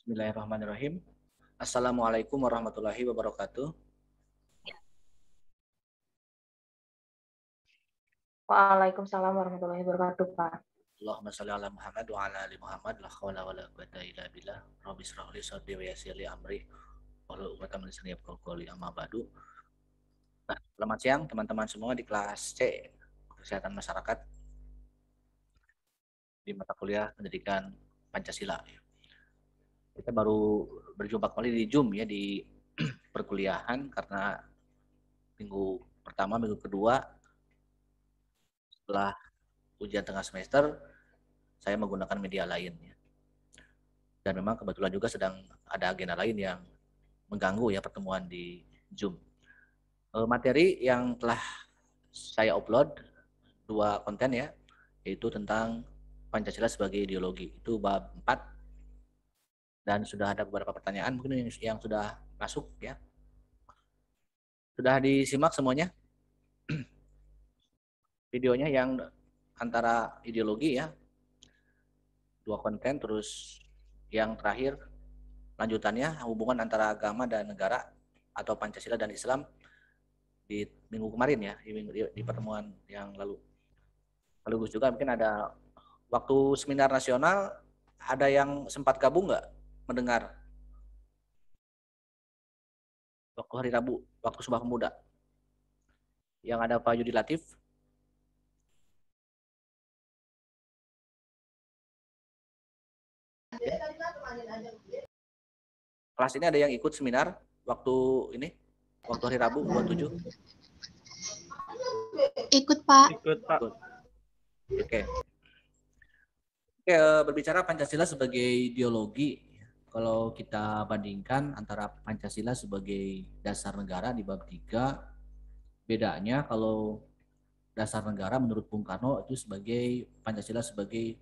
Bismillahirrahmanirrahim. Assalamualaikum warahmatullahi wabarakatuh. Waalaikumsalam warahmatullahi wabarakatuh, Pak. Allahumma shalli ala Muhammad wa ala ali Muhammad la haula wala quwwata illa billah. Rabbi shrah li sadri wa yassir li amri wahlul 'uqdatam min lisani yafqahu qawli. Amma ba'du. Nah, selamat siang teman-teman semua di kelas C Kesehatan Masyarakat di mata kuliah Pendidikan Pancasila. Kita baru berjumpa kembali di Zoom ya di perkuliahan karena minggu pertama, minggu kedua setelah ujian tengah semester saya menggunakan media lain ya. Dan memang kebetulan juga sedang ada agenda lain yang mengganggu ya pertemuan di Zoom. Materi yang telah saya upload 2 konten ya, yaitu tentang Pancasila sebagai ideologi. Itu bab 4 dan sudah ada beberapa pertanyaan mungkin yang sudah masuk ya. Sudah disimak semuanya? Videonya yang antara ideologi ya, 2 konten, terus yang terakhir lanjutannya hubungan antara agama dan negara atau Pancasila dan Islam di minggu kemarin ya, di pertemuan yang lalu. Sekaligus juga mungkin ada waktu seminar nasional, ada yang sempat gabung nggak mendengar waktu hari Rabu, waktu Sumpah Pemuda, yang ada Pak Yudi Latif? Ya. Kelas ini ada yang ikut seminar waktu ini, waktu hari Rabu 27? Ikut, Pak. Ikut, Pak. Oke. Berbicara Pancasila sebagai ideologi, kalau kita bandingkan antara Pancasila sebagai dasar negara di bab 3, bedanya kalau dasar negara menurut Bung Karno itu sebagai Pancasila sebagai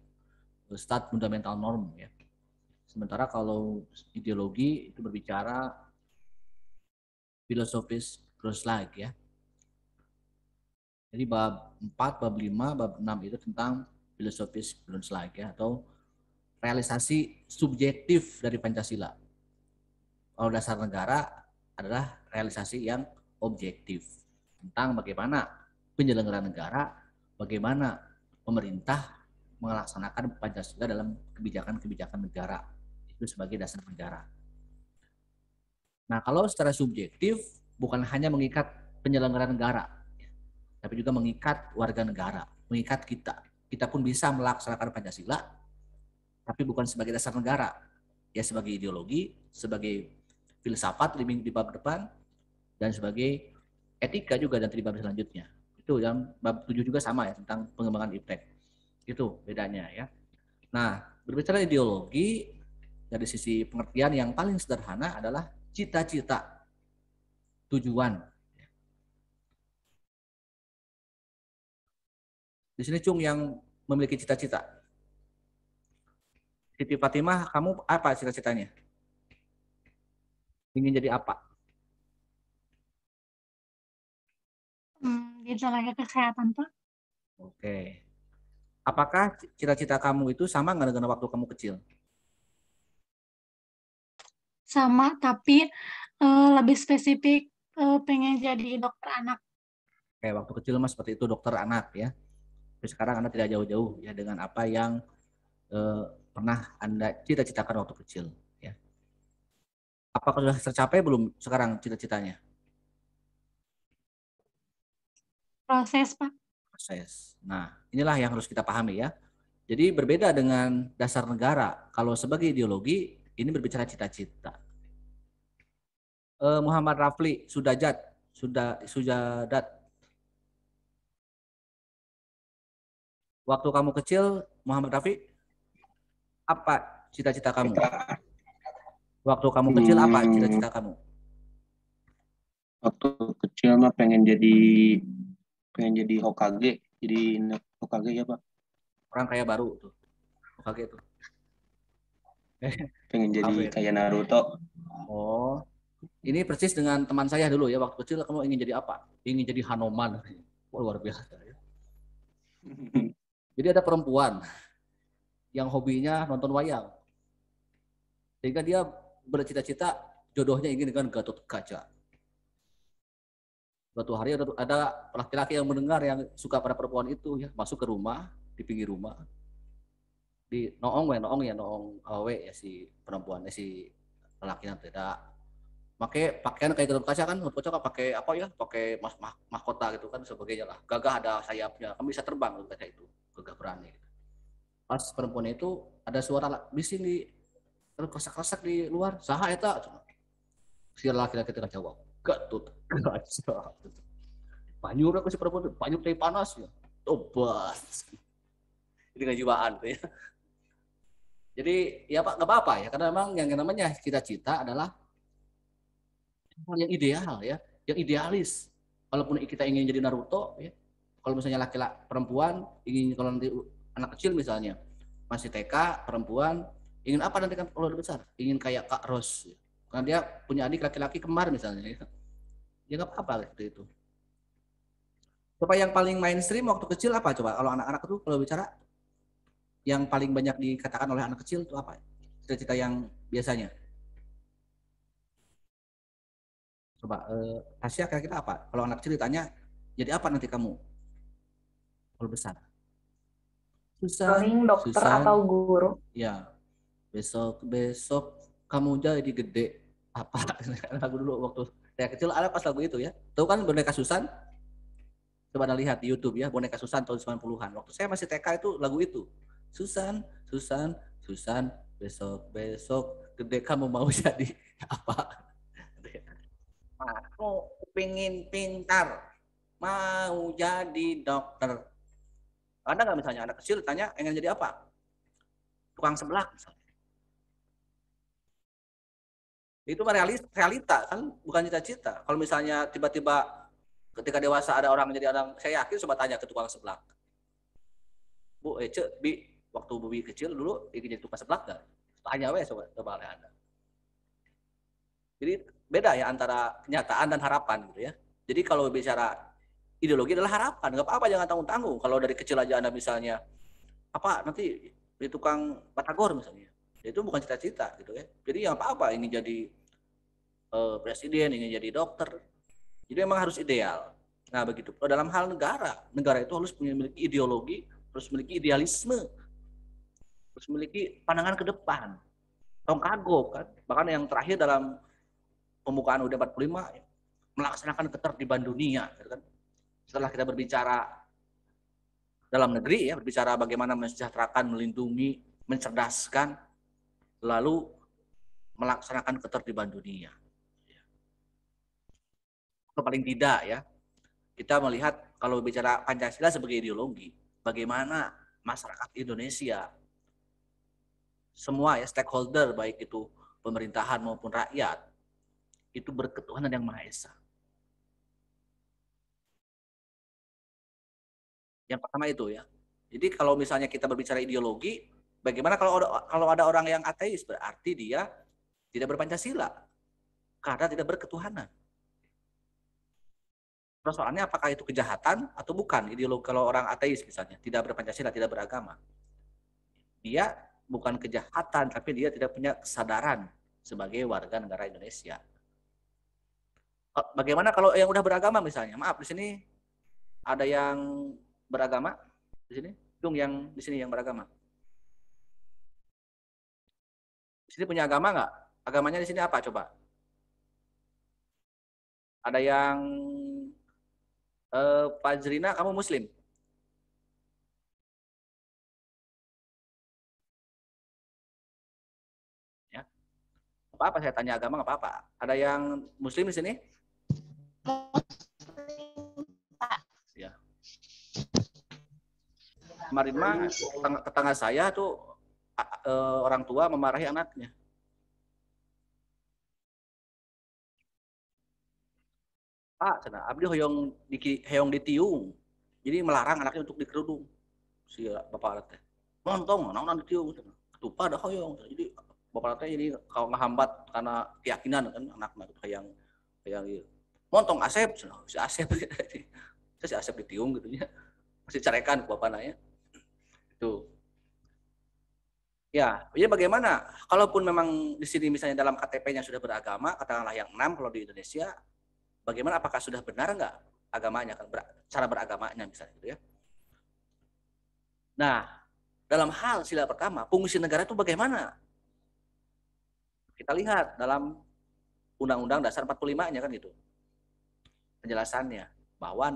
stat fundamental norm ya. Sementara kalau ideologi itu berbicara filosofis Groslag ya. Jadi bab 4, bab 5, bab 6 itu tentang filosofis Groslag ya, atau realisasi subjektif dari Pancasila. Kalau dasar negara adalah realisasi yang objektif tentang bagaimana penyelenggaraan negara, bagaimana pemerintah melaksanakan Pancasila dalam kebijakan-kebijakan negara. Itu sebagai dasar negara. Nah, kalau secara subjektif bukan hanya mengikat penyelenggara negara, tapi juga mengikat warga negara, mengikat kita. Kita pun bisa melaksanakan Pancasila, tapi bukan sebagai dasar negara, ya sebagai ideologi, sebagai filsafat di bab depan, dan sebagai etika juga nanti di bab selanjutnya. Itu yang bab 7 juga sama ya, tentang pengembangan iptek. Itu bedanya ya. Nah, berbicara ideologi, dari sisi pengertian yang paling sederhana adalah cita-cita, tujuan. Di sini Cung yang memiliki cita-cita. Siti Fatimah, kamu apa cita-citanya? Ingin jadi apa? Di tenaga kesehatan, Pak. Oke. Apakah cita-cita kamu itu sama nggak dengan waktu kamu kecil? Sama, tapi lebih spesifik pengen jadi dokter anak. Kayak waktu kecil mas seperti itu, dokter anak ya. Tapi sekarang Anda tidak jauh-jauh ya dengan apa yang pernah Anda cita-citakan waktu kecil ya. Apakah sudah tercapai belum sekarang cita-citanya? Proses, Pak. Proses. Nah, inilah yang harus kita pahami ya. Jadi berbeda dengan dasar negara. Kalau sebagai ideologi, ini berbicara cita-cita. Muhammad Rafli Sujadat. Waktu kamu kecil, Muhammad Rafi, apa cita-cita kamu? Waktu kamu kecil apa cita-cita kamu? Waktu kecil mah pengen jadi Hokage, jadi Hokage ya Pak. Orang kaya baru tuh, Hokage tuh. Pengen jadi kayak Naruto. Oh, ini persis dengan teman saya dulu ya, waktu kecil kamu ingin jadi apa? Ingin jadi Hanoman. Wah, luar biasa ya. Jadi ada perempuan yang hobinya nonton wayang. Sehingga dia bercita-cita jodohnya ingin dengan Gatot Kaca. Suatu hari ada laki-laki yang mendengar yang suka pada perempuan itu ya, masuk ke rumah, di pinggir rumah, di noong ya si perempuan si lelaki yang tidak pakai pakaian kayak Gatot Kaca kan. Gatot Kaca kan pakai apa ya, pakai mahkota gitu kan sebagainya lah, gagah ada sayapnya, kami bisa terbang Gatot Kaca itu, gagah berani gitu. Pas perempuan itu ada suara bising di kesak-kesak di luar, saha eta si laki-laki tengah jawab, Gatot Kaca. Banyur aku si perempuan, banyur teh panas ya, tobat ini kejiwaan tuh ya. Jadi ya Pak, nggak apa-apa ya, karena memang yang namanya cita-cita adalah hal yang ideal ya, yang idealis. Walaupun kita ingin jadi Naruto ya, kalau misalnya laki-laki perempuan ingin, kalau nanti anak kecil misalnya masih TK perempuan ingin apa nanti kan kalau udah besar, ingin kayak Kak Ros ya. Karena dia punya adik laki-laki kembar misalnya ya nggak apa-apa seperti itu. Coba yang paling mainstream waktu kecil apa coba, kalau anak-anak itu kalau bicara yang paling banyak dikatakan oleh anak kecil itu apa? Cita-cita yang biasanya. Coba Tasya kira-kira apa? Kalau anak kecil ditanya, jadi apa nanti kamu kalau besar? Paling dokter atau guru. Ya, besok kamu jadi gede. Apa? Lagu dulu waktu saya kecil ada pas lagu itu ya. Tahu kan boneka Susan? Coba Anda lihat di YouTube ya, boneka Susan tahun 90-an. Waktu saya masih TK itu lagu itu. Susan, besok gede kamu mau jadi apa? Aku pengen pintar, mau jadi dokter. Ada nggak misalnya anak kecil tanya ingin jadi apa? Tukang seblak misalnya. Itu realita kan, bukan cita-cita. Kalau misalnya tiba-tiba ketika dewasa ada orang menjadi orang, saya yakin coba tanya ke tukang seblak. Bu, Bi, waktu Bubi kecil dulu ingin jadi tukang seblak nggak? Tanya weh coba oleh Anda. Jadi beda ya antara kenyataan dan harapan gitu ya. Jadi kalau bicara ideologi adalah harapan, nggak apa-apa jangan tanggung-tanggung. Kalau dari kecil aja Anda misalnya apa nanti di tukang batagor misalnya, itu bukan cita-cita gitu ya. Jadi yang apa-apa ingin jadi presiden, ingin jadi dokter. Jadi memang harus ideal. Nah begitu. Dalam hal negara itu harus memiliki ideologi, harus memiliki idealisme, harus memiliki pandangan ke depan. Tong kagok kan. Bahkan yang terakhir dalam pembukaan UUD 45 melaksanakan ketertiban dunia, gitu kan. Setelah kita berbicara dalam negeri ya, berbicara bagaimana mensejahterakan, melindungi, mencerdaskan, lalu melaksanakan ketertiban dunia. Atau paling tidak ya, kita melihat kalau bicara Pancasila sebagai ideologi, bagaimana masyarakat Indonesia, semua ya stakeholder baik itu pemerintahan maupun rakyat, itu berketuhanan yang Maha Esa. Yang pertama itu ya. Jadi kalau misalnya kita berbicara ideologi, bagaimana kalau ada orang yang ateis, berarti dia tidak berpancasila karena tidak berketuhanan. Persoalannya apakah itu kejahatan atau bukan ideologi kalau orang ateis misalnya, tidak berpancasila, tidak beragama. Dia bukan kejahatan, tapi dia tidak punya kesadaran sebagai warga negara Indonesia. Bagaimana kalau yang udah beragama misalnya? Maaf, di sini ada yang beragama di sini? Dung yang di sini yang beragama. Di sini punya agama nggak? Agamanya di sini apa coba? Ada yang Fajrina, kamu Muslim? Ya. Apa-apa saya tanya agama nggak apa-apa. Ada yang Muslim di sini? Ya. Kemarin mah tetangga saya tuh orang tua memarahi anaknya. Pak, cina abdi hoyong ditiung. Jadi melarang anaknya untuk dikerudung. Si bapak teh. Montong, naon ditiung. Ketupa dah hoyong. Jadi bapak teh jadi kalau ngehambat karena keyakinan kan anaknya kayak gitu. Montong Asep, si Asep. Si Asep ditiung gitu ya. Masih carekan ke bapak nanya. Itu. Ya, jadi bagaimana? Kalaupun memang di sini misalnya dalam KTP-nya sudah beragama, katakanlah yang 6 kalau di Indonesia, bagaimana apakah sudah benar nggak agamanya, kan cara beragamanya misalnya gitu ya. Nah, dalam hal sila pertama, fungsi negara itu bagaimana? Kita lihat dalam Undang-Undang Dasar 45-nya kan gitu. Penjelasannya bahwa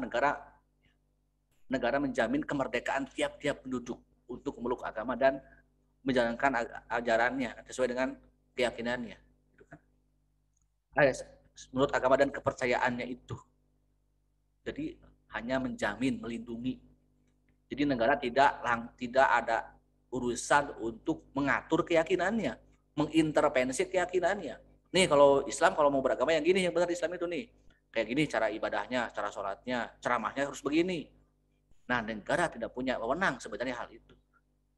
negara menjamin kemerdekaan tiap-tiap penduduk untuk memeluk agama dan menjalankan ajarannya sesuai dengan keyakinannya. Gitu kan? Menurut agama dan kepercayaannya itu. Jadi hanya menjamin, melindungi. Jadi negara tidak ada urusan untuk mengatur keyakinannya, mengintervensi keyakinannya. Nih kalau Islam kalau mau beragama yang gini, yang benar Islam itu nih. Kayak gini cara ibadahnya, cara sholatnya, ceramahnya harus begini. Nah negara tidak punya wewenang sebenarnya hal itu.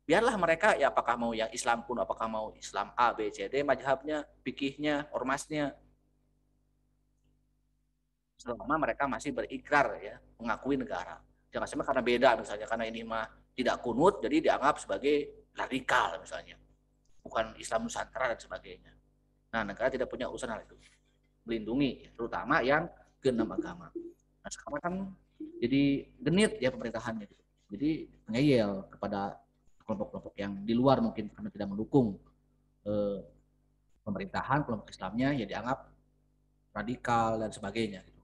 Biarlah mereka ya apakah mau yang Islam pun, apakah mau Islam A, B, C, D, mazhabnya, fikihnya, ormasnya. Selama mereka masih berikrar ya, mengakui negara. Jangan sampai karena beda misalnya, karena ini mah tidak kunut, jadi dianggap sebagai radikal misalnya. Bukan Islam Nusantara dan sebagainya. Nah negara tidak punya urusan hal itu. Melindungi, terutama yang ke-6 agama. Nah sekarang kan jadi genit ya pemerintahannya. Jadi ngeyel kepada kelompok-kelompok yang di luar mungkin karena tidak mendukung pemerintahan, kelompok Islamnya ya dianggap radikal dan sebagainya gitu.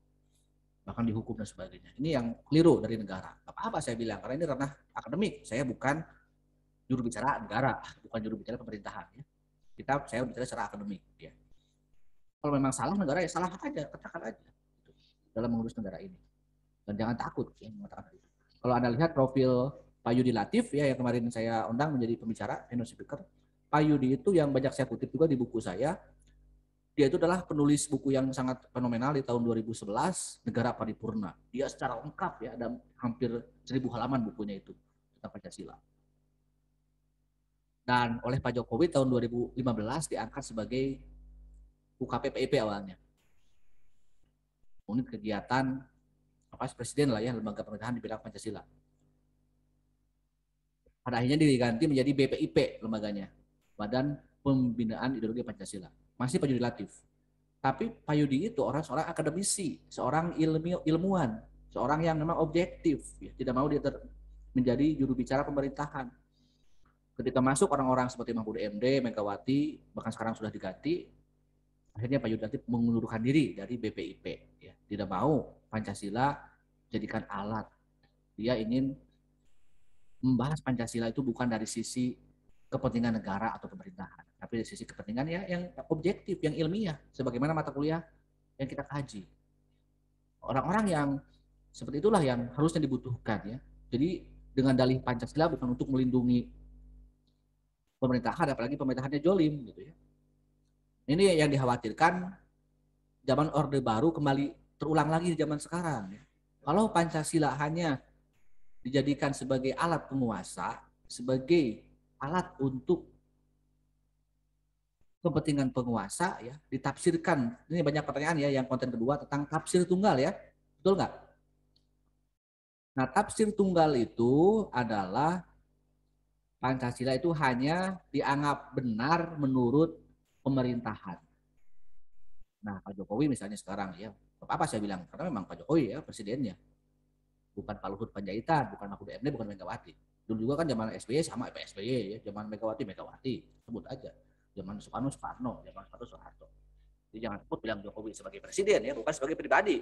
Bahkan dihukum dan sebagainya. Ini yang keliru dari negara. Apa saya bilang karena ini ranah akademik, saya bukan juru bicara negara, bukan juru bicara pemerintahan ya. Saya bicara secara akademik ya. Kalau memang salah negara ya salah aja, katakan aja gitu, dalam mengurus negara ini. Dan jangan takut ya mengatakan itu. Kalau Anda lihat profil Pak Yudi Latif ya yang kemarin saya undang menjadi pembicara keynote speaker, Pak Yudi itu yang banyak saya kutip juga di buku saya. Dia itu adalah penulis buku yang sangat fenomenal di tahun 2011, Negara Paripurna. Dia secara lengkap ya, ada hampir 1000 halaman bukunya itu tentang Pancasila. Dan oleh Pak Jokowi tahun 2015 diangkat sebagai UKP PIP awalnya. Unit kegiatan presiden lah ya, lembaga pemerintahan di bidang Pancasila. Pada akhirnya diganti menjadi BPIP lembaganya, Badan Pembinaan Ideologi Pancasila. Masih Pak Yudi Latif. Tapi Pak Yudi itu seorang akademisi, seorang ilmuwan, seorang yang memang objektif, ya, tidak mau dia menjadi juru bicara pemerintahan. Ketika masuk orang-orang seperti Mahfud MD, Megawati, bahkan sekarang sudah diganti, akhirnya Pak Yudi Latif mengundurkan diri dari BPIP. Ya. Tidak mau Pancasila jadikan alat. Dia ingin membahas Pancasila itu bukan dari sisi kepentingan negara atau pemerintahan, tapi dari sisi kepentingan ya yang objektif, yang ilmiah, sebagaimana mata kuliah yang kita kaji. Orang-orang yang seperti itulah yang harusnya dibutuhkan ya. Jadi dengan dalih Pancasila bukan untuk melindungi pemerintahan, apalagi pemerintahannya jolim gitu ya. Ini yang dikhawatirkan zaman Orde Baru kembali terulang lagi di zaman sekarang. Ya. Kalau Pancasila hanya dijadikan sebagai alat penguasa, sebagai alat untuk kepentingan penguasa ya, ditafsirkan. Ini banyak pertanyaan ya yang konten kedua tentang tafsir tunggal ya. Betul nggak? Nah, tafsir tunggal itu adalah Pancasila itu hanya dianggap benar menurut pemerintahan. Nah, Pak Jokowi misalnya sekarang ya, apa saya bilang? Karena memang Pak Jokowi ya presidennya. Bukan Pak Luhut Panjaitan, bukan Mahfud MD, bukan Megawati. Dulu juga kan zaman SBY sama SBY ya, zaman Megawati, sebut aja. Zaman Soekarno, zaman Soeharto. Jadi jangan sebut bilang Jokowi sebagai presiden ya, bukan sebagai pribadi.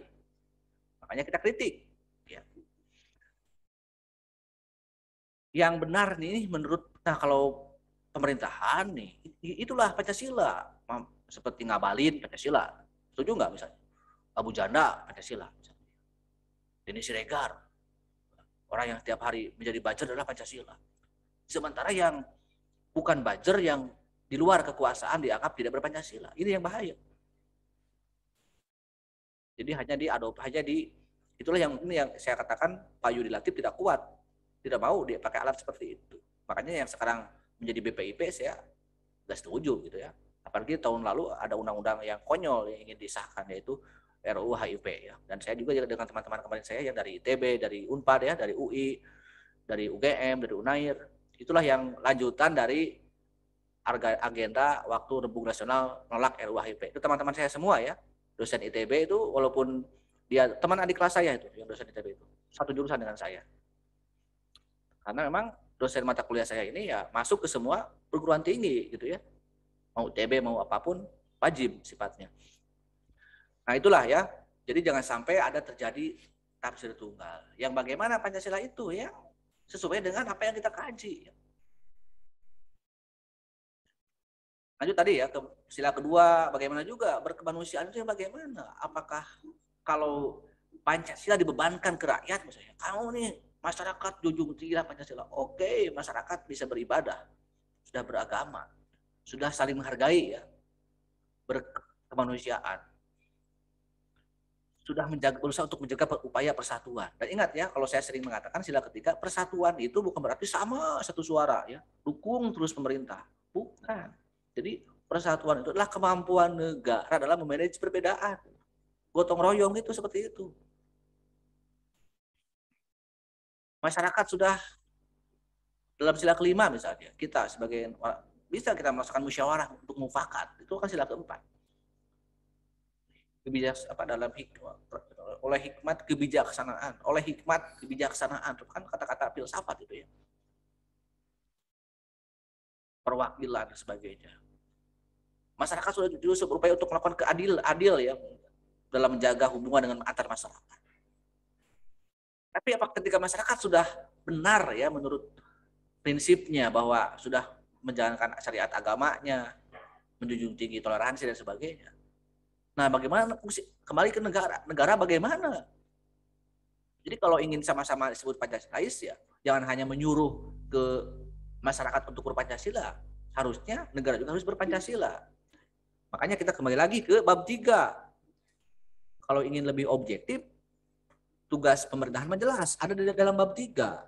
Makanya kita kritik. Ya. Yang benar nih menurut, nah kalau pemerintahan nih, itulah Pancasila. Seperti ngabalin Pancasila. Setuju nggak misalnya? Abu Janda Pancasila. Misalnya. Denny Siregar. Orang yang setiap hari menjadi buzzer adalah Pancasila. Sementara yang bukan buzzer yang di luar kekuasaan dianggap tidak berpancasila. Ini yang bahaya. Jadi itulah yang ini yang saya katakan Pak Yudi Latif tidak kuat. Tidak mau dia pakai alat seperti itu. Makanya yang sekarang menjadi BPIP saya nggak setuju gitu ya. Apalagi tahun lalu ada undang-undang yang konyol yang ingin disahkan yaitu RUU HIP ya. Dan saya juga dengan teman-teman kemarin saya yang dari ITB, dari Unpad ya, dari UI, dari UGM, dari Unair. Itulah yang lanjutan dari agenda waktu Rembuk Nasional menolak RUU HIP. Itu teman-teman saya semua ya, dosen ITB itu, walaupun dia teman adik kelas saya itu, yang dosen ITB itu, satu jurusan dengan saya. Karena memang dosen mata kuliah saya ini ya masuk ke semua perguruan tinggi gitu ya, mau ITB mau apapun wajib sifatnya. Nah itulah ya, jadi jangan sampai ada terjadi tafsir tunggal. Yang bagaimana Pancasila itu ya sesuai dengan apa yang kita kaji. Lanjut tadi ya, ke sila kedua, bagaimana juga berkemanusiaan itu yang bagaimana? Apakah kalau Pancasila dibebankan ke rakyat, misalnya, kamu nih masyarakat junjung tinggi Pancasila, oke, masyarakat bisa beribadah, sudah beragama, sudah saling menghargai ya, berkemanusiaan, sudah berusaha untuk menjaga upaya persatuan. Dan ingat ya, kalau saya sering mengatakan sila ketiga, persatuan itu bukan berarti sama satu suara ya, dukung terus pemerintah, bukan. Jadi persatuan itu adalah kemampuan negara dalam memanage perbedaan. Gotong royong itu seperti itu. Masyarakat sudah dalam sila kelima misalnya, kita sebagai bisa kita melaksanakan musyawarah untuk mufakat. Itu kan sila keempat. Dalam oleh hikmat kebijaksanaan, itu kan kata-kata filsafat itu ya. Perwakilan dan sebagainya. Masyarakat sudah justru berupaya untuk melakukan adil ya dalam menjaga hubungan dengan antar masyarakat. Tapi apa ketika masyarakat sudah benar ya menurut prinsipnya bahwa sudah menjalankan syariat agamanya, menjunjung tinggi toleransi dan sebagainya. Nah, bagaimana kembali ke negara? Negara bagaimana? Jadi kalau ingin sama-sama disebut Pancasilais ya, jangan hanya menyuruh ke masyarakat untuk berpancasila. Harusnya negara juga harus berpancasila. Makanya kita kembali lagi ke bab 3. Kalau ingin lebih objektif, tugas pemerintahan jelas ada di dalam bab 3.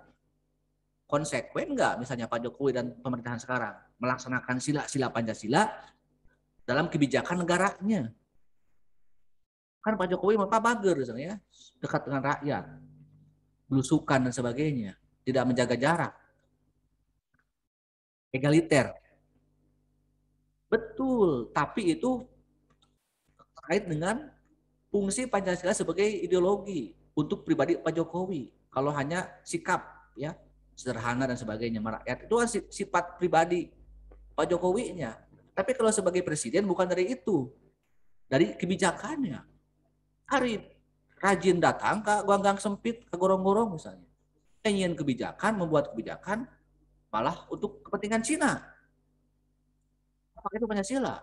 Konsekuen nggak misalnya Pak Jokowi dan pemerintahan sekarang melaksanakan sila Pancasila dalam kebijakan negaranya? Kan Pak Jokowi Pak Bager misalnya, dekat dengan rakyat, belusukan dan sebagainya, tidak menjaga jarak, egaliter. Betul, tapi itu terkait dengan fungsi Pancasila sebagai ideologi untuk pribadi Pak Jokowi. Kalau hanya sikap ya sederhana dan sebagainya merakyat itu kan sifat pribadi Pak Jokowinya. Tapi kalau sebagai presiden bukan dari itu, dari kebijakannya. Hari rajin datang ke gang sempit, ke gorong-gorong misalnya. Ingin kebijakan, membuat kebijakan malah untuk kepentingan Cina. Apakah itu Pancasila?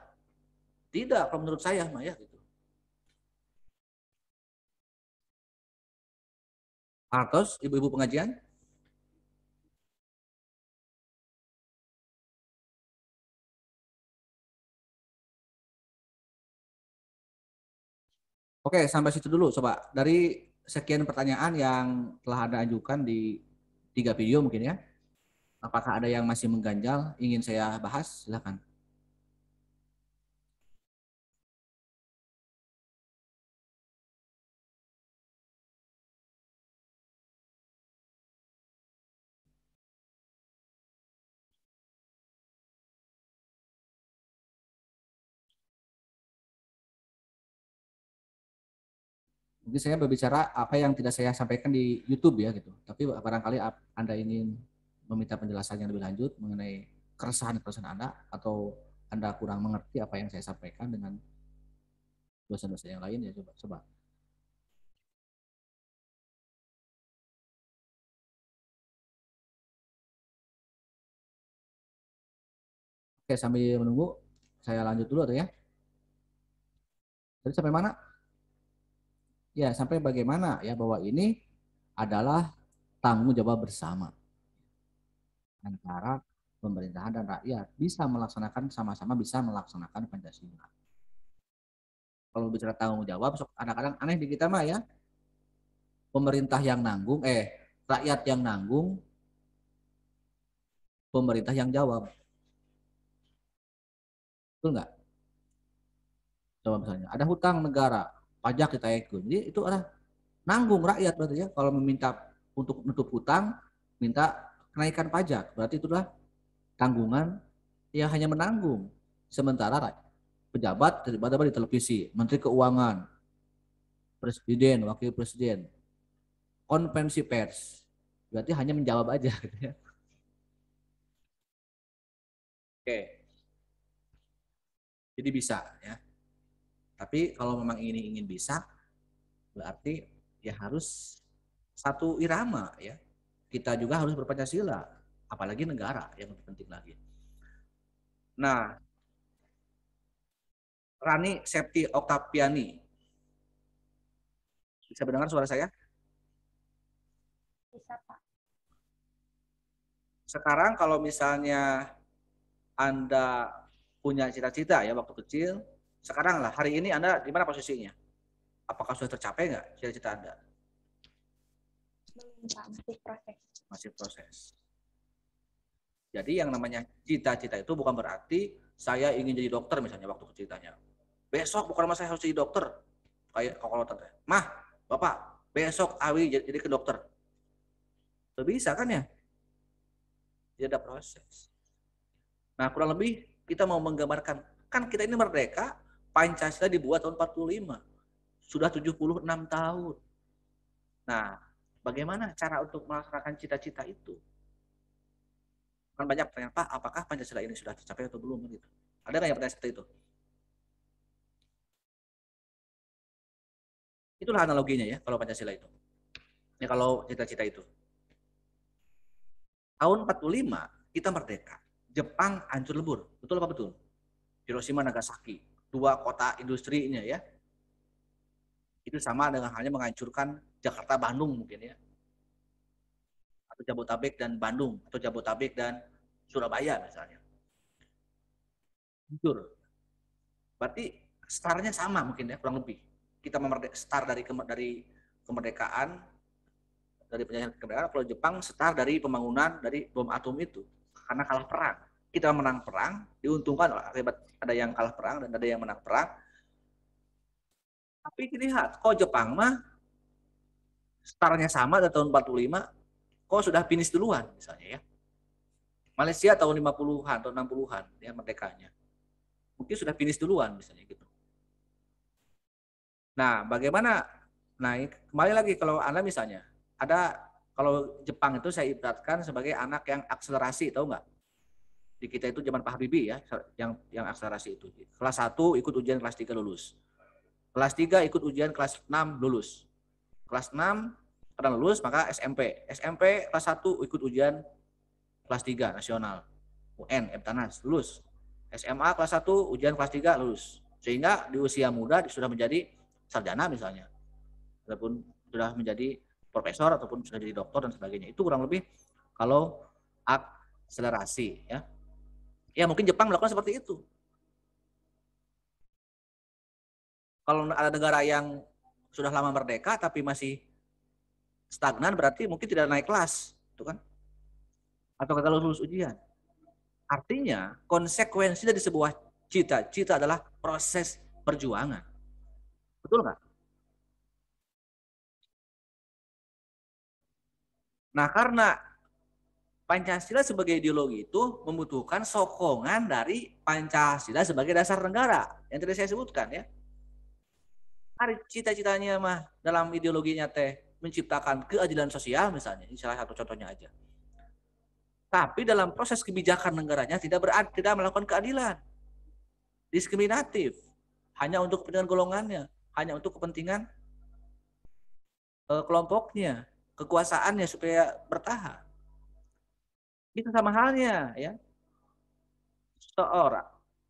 Tidak, kalau menurut saya mah ya gitu. Artos, ibu-ibu pengajian? Oke, sampai situ dulu. Coba dari sekian pertanyaan yang telah Anda ajukan di 3 video mungkin ya. Apakah ada yang masih mengganjal ingin saya bahas? Silakan. Mungkin saya berbicara apa yang tidak saya sampaikan di YouTube ya gitu. Tapi barangkali Anda ingin meminta penjelasan yang lebih lanjut mengenai keresahan-keresahan Anda atau Anda kurang mengerti apa yang saya sampaikan dengan dosen-dosen yang lain ya coba. Oke, sambil menunggu saya lanjut dulu atau ya. Jadi sampai mana? Ya, sampai bagaimana ya bahwa ini adalah tanggung jawab bersama antara pemerintahan dan rakyat bisa melaksanakan sama-sama bisa melaksanakan Pancasila. Kalau bicara tanggung jawab, kadang-kadang aneh di kita mah ya, pemerintah yang nanggung, rakyat yang nanggung, pemerintah yang jawab. Betul nggak? Coba misalnya, ada hutang negara, pajak ditaikkan. Jadi itu adalah nanggung rakyat berarti ya. Kalau meminta untuk menutup hutang, minta kenaikan pajak. Berarti itulah tanggungan ya hanya menanggung. Sementara pejabat tiba-tiba di televisi, Menteri Keuangan, Presiden, Wakil Presiden, konferensi pers, berarti hanya menjawab aja gitu ya. Oke, jadi bisa ya. Tapi kalau memang ini ingin bisa, berarti ya harus satu irama ya. Kita juga harus berpancasila, apalagi negara yang lebih penting lagi. Nah, Rani Septi Oktaviani, bisa mendengar suara saya? Bisa, Pak. Sekarang kalau misalnya Anda punya cita-cita ya waktu kecil, sekarang lah hari ini Anda di mana posisinya? Apakah sudah tercapai nggak cita-cita Anda? Belum, Pak. Masih proses. Masih proses. Jadi yang namanya cita-cita itu bukan berarti saya ingin jadi dokter misalnya waktu ceritanya. Besok bukan masa saya harus jadi dokter. Kayak kalau tante, mah, bapak, besok Awi jadi ke dokter. Tidak bisa kan ya? Tidak ada proses. Nah kurang lebih kita mau menggambarkan, kan kita ini merdeka, Pancasila dibuat tahun 45. Sudah 76 tahun. Nah, bagaimana cara untuk melaksanakan cita-cita itu? Kan banyak pertanyaan, Pak, apakah Pancasila ini sudah tercapai atau belum? Gitu. Ada nggak yang pertanyaan seperti itu? Itulah analoginya ya, kalau Pancasila itu. Ya kalau cita-cita itu. Tahun 45 kita merdeka. Jepang hancur lebur. Betul apa betul? Hiroshima, Nagasaki. Dua kota industrinya ya. Itu sama dengan halnya menghancurkan Jakarta, Bandung mungkin ya. Atau Jabotabek dan Bandung. Atau Jabotabek dan Surabaya misalnya. Hancur. Berarti startnya sama mungkin ya, kurang lebih. Kita start dari kemerdekaan, dari penjajahan kemerdekaan. Kalau Jepang start dari pembangunan dari bom atom itu. Karena kalah perang. Kita menang perang, diuntungkan akibat ada yang kalah perang dan ada yang menang perang. Tapi lihat, kok Jepang mah startnya sama dari tahun 45, kok sudah finish duluan misalnya ya. Malaysia tahun 50-an, tahun 60-an ya merdekanya. Mungkin sudah finish duluan misalnya gitu. Nah, bagaimana? Nah, kembali lagi kalau Anda misalnya, kalau Jepang itu saya ibaratkan sebagai anak yang akselerasi, tahu nggak? Di kita itu zaman Pak Habibie ya, yang akselerasi itu. Kelas 1 ikut ujian kelas 3 lulus. Kelas 3 ikut ujian kelas 6 lulus. Kelas 6 karena lulus maka SMP. SMP kelas 1 ikut ujian kelas 3 nasional. UN, MTanas, lulus. SMA kelas 1 ujian kelas 3 lulus. Sehingga di usia muda sudah menjadi sarjana misalnya. Ataupun sudah menjadi profesor ataupun sudah jadi doktor dan sebagainya. Itu kurang lebih kalau akselerasi ya. Ya mungkin Jepang melakukan seperti itu. Kalau ada negara yang sudah lama merdeka tapi masih stagnan berarti mungkin tidak naik kelas, itu kan? Atau gagal lulus ujian. Artinya konsekuensi dari sebuah cita-cita adalah proses perjuangan. Betul nggak? Nah karena Pancasila sebagai ideologi itu membutuhkan sokongan dari Pancasila sebagai dasar negara yang tadi saya sebutkan ya. Cita-citanya mah dalam ideologinya teh menciptakan keadilan sosial misalnya, ini salah satu contohnya aja. Tapi dalam proses kebijakan negaranya tidak melakukan keadilan, diskriminatif, hanya untuk kepentingan golongannya, hanya untuk kepentingan kelompoknya, kekuasaannya supaya bertahan. Itu sama halnya ya.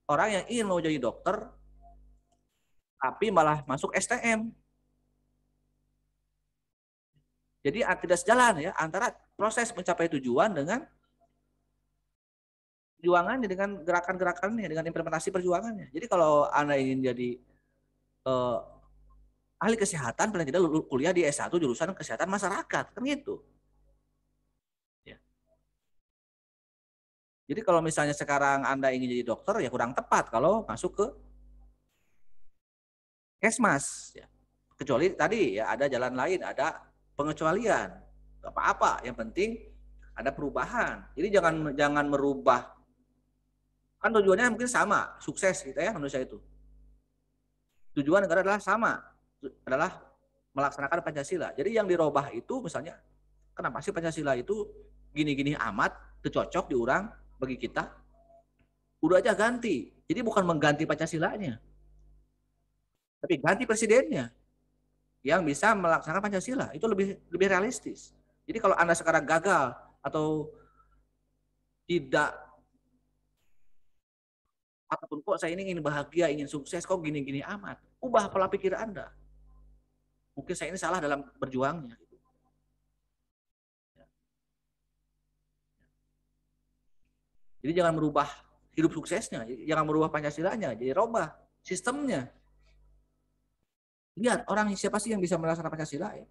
Orang yang ingin mau jadi dokter tapi malah masuk STM. Jadi tidak sejalan ya antara proses mencapai tujuan dengan perjuangannya, dengan gerakan-gerakannya, dengan implementasi perjuangannya. Jadi kalau Anda ingin jadi ahli kesehatan, paling tidak kuliah di S1 jurusan kesehatan masyarakat, kan gitu. Jadi kalau misalnya sekarang Anda ingin jadi dokter, ya kurang tepat kalau masuk ke Kesmas. Ya. Kecuali tadi ya ada jalan lain, ada pengecualian. Gak apa-apa, yang penting ada perubahan. Jadi jangan merubah Kan tujuannya mungkin sama, sukses gitu ya manusia itu. Tujuan negara adalah sama, adalah melaksanakan Pancasila. Jadi yang dirubah itu misalnya, kenapa sih Pancasila itu gini-gini amat, cocok diurang bagi kita? Udah aja ganti. Jadi bukan mengganti Pancasilanya, tapi ganti presidennya yang bisa melaksanakan Pancasila. Itu lebih realistis. Jadi kalau Anda sekarang gagal atau tidak, apapun kok saya ini ingin bahagia, ingin sukses, kok gini-gini amat. Ubah pola pikir Anda. Mungkin saya ini salah dalam berjuangnya. Jadi jangan merubah hidup suksesnya, jangan merubah Pancasilanya, jadi robah sistemnya. Lihat orang siapa sih yang bisa melaksanakan Pancasila ya.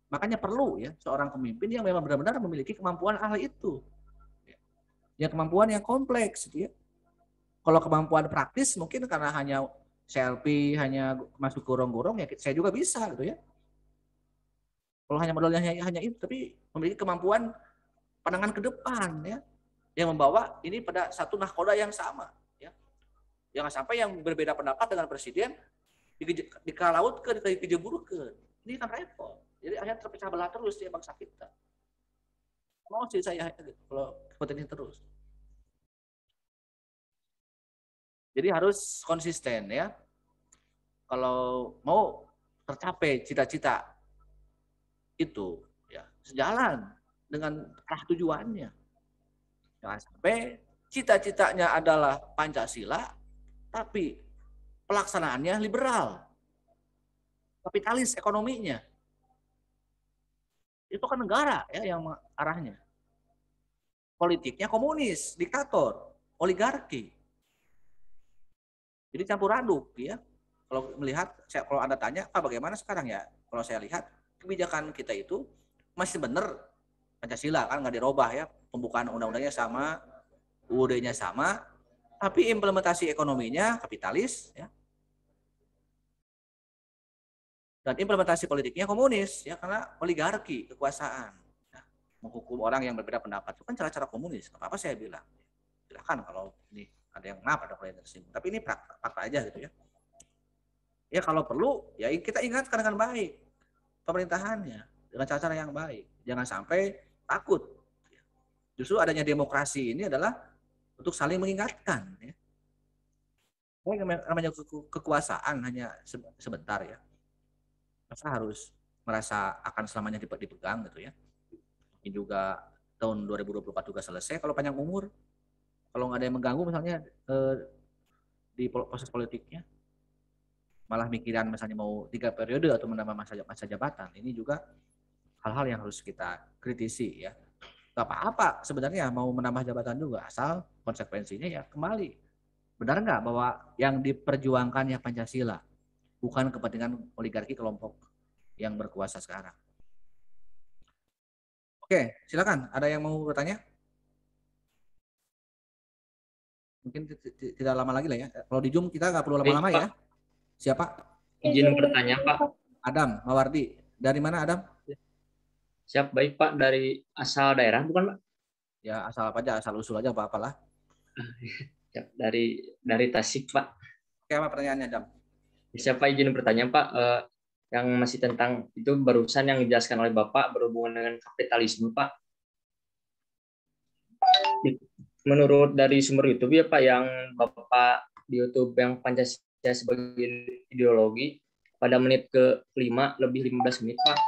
Makanya perlu ya seorang pemimpin yang memang benar-benar memiliki kemampuan hal itu. Ya kemampuan yang kompleks gitu ya. Kalau kemampuan praktis mungkin karena hanya selfie, hanya masuk gorong-gorong ya saya juga bisa gitu ya. Kalau hanya modalnya hanya itu, tapi memiliki kemampuan pandangan ke depan ya, yang membawa ini pada satu nahkoda yang sama ya. Jangan sampai yang berbeda pendapat dengan presiden dikalautkeun, dijeburkeun. Ini kan repot. Jadi akhirnya terpecah belah terus ya bangsa kita. Mau sih saya kalau seperti ini terus. Jadi harus konsisten ya. Kalau mau tercapai cita-cita itu ya sejalan dengan arah tujuannya. Jangan sampai cita-citanya adalah Pancasila tapi pelaksanaannya liberal. Kapitalis ekonominya. Itu kan negara ya yang arahnya. Politiknya komunis, diktator, oligarki. Jadi campur aduk ya. Kalau melihat, kalau Anda tanya, bagaimana sekarang ya? Kalau saya lihat, kebijakan kita itu masih benar Pancasila kan nggak dirubah ya. Pembukaan undang-undangnya sama, UUD-nya sama, tapi implementasi ekonominya kapitalis ya. Dan implementasi politiknya komunis ya, karena oligarki kekuasaan. Nah, menghukum orang yang berbeda pendapat itu kan cara-cara komunis. Apa saya bilang? Silakan kalau ini ada yang kenapa ada yang tersinggung. Tapi ini fakta aja gitu ya. Ya kalau perlu ya kita ingatkan dengan baik pemerintahannya dengan cara-cara yang baik. Jangan sampai takut. Justru adanya demokrasi ini adalah untuk saling mengingatkan. Ya. Namanya kekuasaan hanya sebentar ya. Masa harus merasa akan selamanya dipegang gitu ya. Ini juga tahun 2024 juga selesai kalau panjang umur. Kalau nggak ada yang mengganggu misalnya di proses politiknya, malah mikiran misalnya mau 3 periode atau menambah masa jabatan, ini juga hal-hal yang harus kita kritisi ya. Gak apa-apa sebenarnya mau menambah jabatan juga, asal konsekuensinya ya kembali. Benar nggak bahwa yang diperjuangkan ya Pancasila, bukan kepentingan oligarki kelompok yang berkuasa sekarang. Oke, silakan. Ada yang mau bertanya? Mungkin tidak lama lagi lah ya. Kalau di Zoom kita nggak perlu lama-lama ya. Siapa? Izin bertanya, Pak. Adam Mawardi. Dari mana Adam? Siap, baik Pak. Dari asal daerah bukan Pak? Ya asal apa aja, asal usul aja apa-apalah. Siap, dari Tasik Pak. Oke, apa pertanyaannya Adam? Siapa izin bertanya Pak? Yang masih tentang itu barusan yang dijelaskan oleh Bapak berhubungan dengan kapitalisme Pak. Menurut dari sumber YouTube ya Pak, yang Bapak di YouTube yang Pancasila sebagai ideologi pada menit ke-5 lebih 15 menit Pak.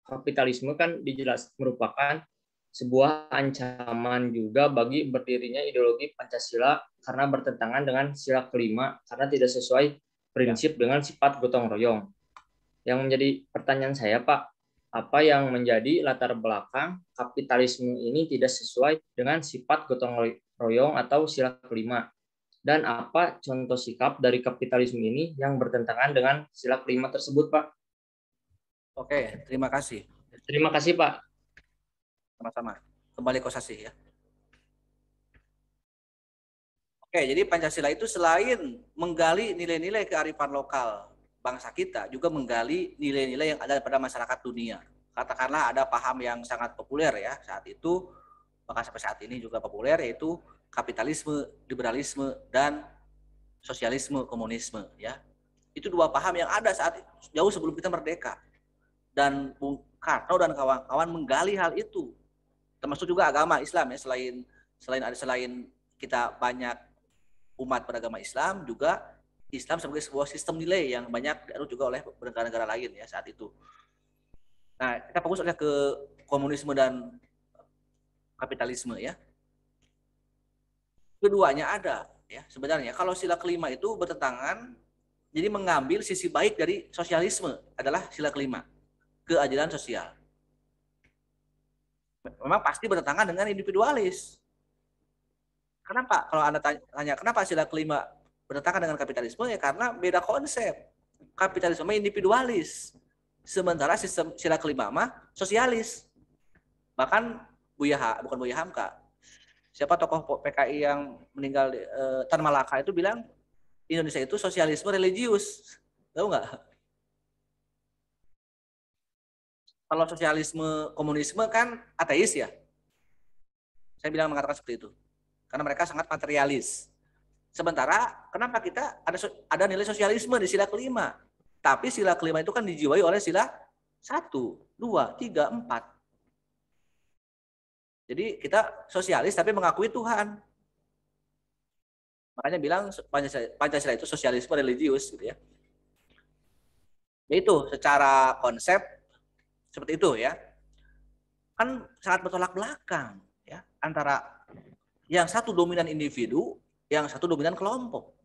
Kapitalisme kan dijelas merupakan sebuah ancaman juga bagi berdirinya ideologi Pancasila karena bertentangan dengan sila kelima karena tidak sesuai prinsip dengan sifat gotong royong. Yang menjadi pertanyaan saya Pak, apa yang menjadi latar belakang kapitalisme ini tidak sesuai dengan sifat gotong royong atau sila kelima? Dan apa contoh sikap dari kapitalisme ini yang bertentangan dengan sila kelima tersebut, Pak? Oke, terima kasih. Terima kasih, Pak. Sama-sama. Kembali ke Kosasih ya. Oke, jadi Pancasila itu selain menggali nilai-nilai kearifan lokal bangsa kita, juga menggali nilai-nilai yang ada pada masyarakat dunia. Katakanlah ada paham yang sangat populer ya saat itu, bahkan sampai saat ini juga populer, yaitu kapitalisme, liberalisme, dan sosialisme, komunisme. Ya, itu dua paham yang ada saat jauh sebelum kita merdeka. Dan Bung Karno dan kawan-kawan menggali hal itu, termasuk juga agama Islam ya. Selain kita banyak umat beragama Islam, juga Islam sebagai sebuah sistem nilai yang banyak dianut juga oleh negara-negara lain ya saat itu. Nah, kita fokus aja ke komunisme dan kapitalisme ya. Keduanya ada ya sebenarnya. Kalau sila kelima itu bertentangan, jadi mengambil sisi baik dari sosialisme adalah sila kelima, keadilan sosial. Memang pasti bertentangan dengan individualis. Kenapa? Kalau Anda tanya kenapa sila kelima bertentangan dengan kapitalisme, ya karena beda konsep. Kapitalisme individualis, sementara sistem sila kelima mah sosialis. Bahkan bukan Buya Hamka, siapa tokoh PKI yang meninggal Tan Malaka itu bilang Indonesia itu sosialisme religius. Tahu nggak? Kalau sosialisme komunisme kan ateis ya. Saya bilang mengatakan seperti itu. Karena mereka sangat materialis. Sementara kenapa kita ada nilai sosialisme di sila kelima? Tapi sila kelima itu kan dijiwai oleh sila 1, 2, 3, 4. Jadi kita sosialis tapi mengakui Tuhan. Makanya bilang Pancasila itu sosialisme religius gitu ya. Yaitu secara konsep seperti itu ya. Kan sangat bertolak belakang ya antara yang satu dominan individu, yang satu dominan kelompok.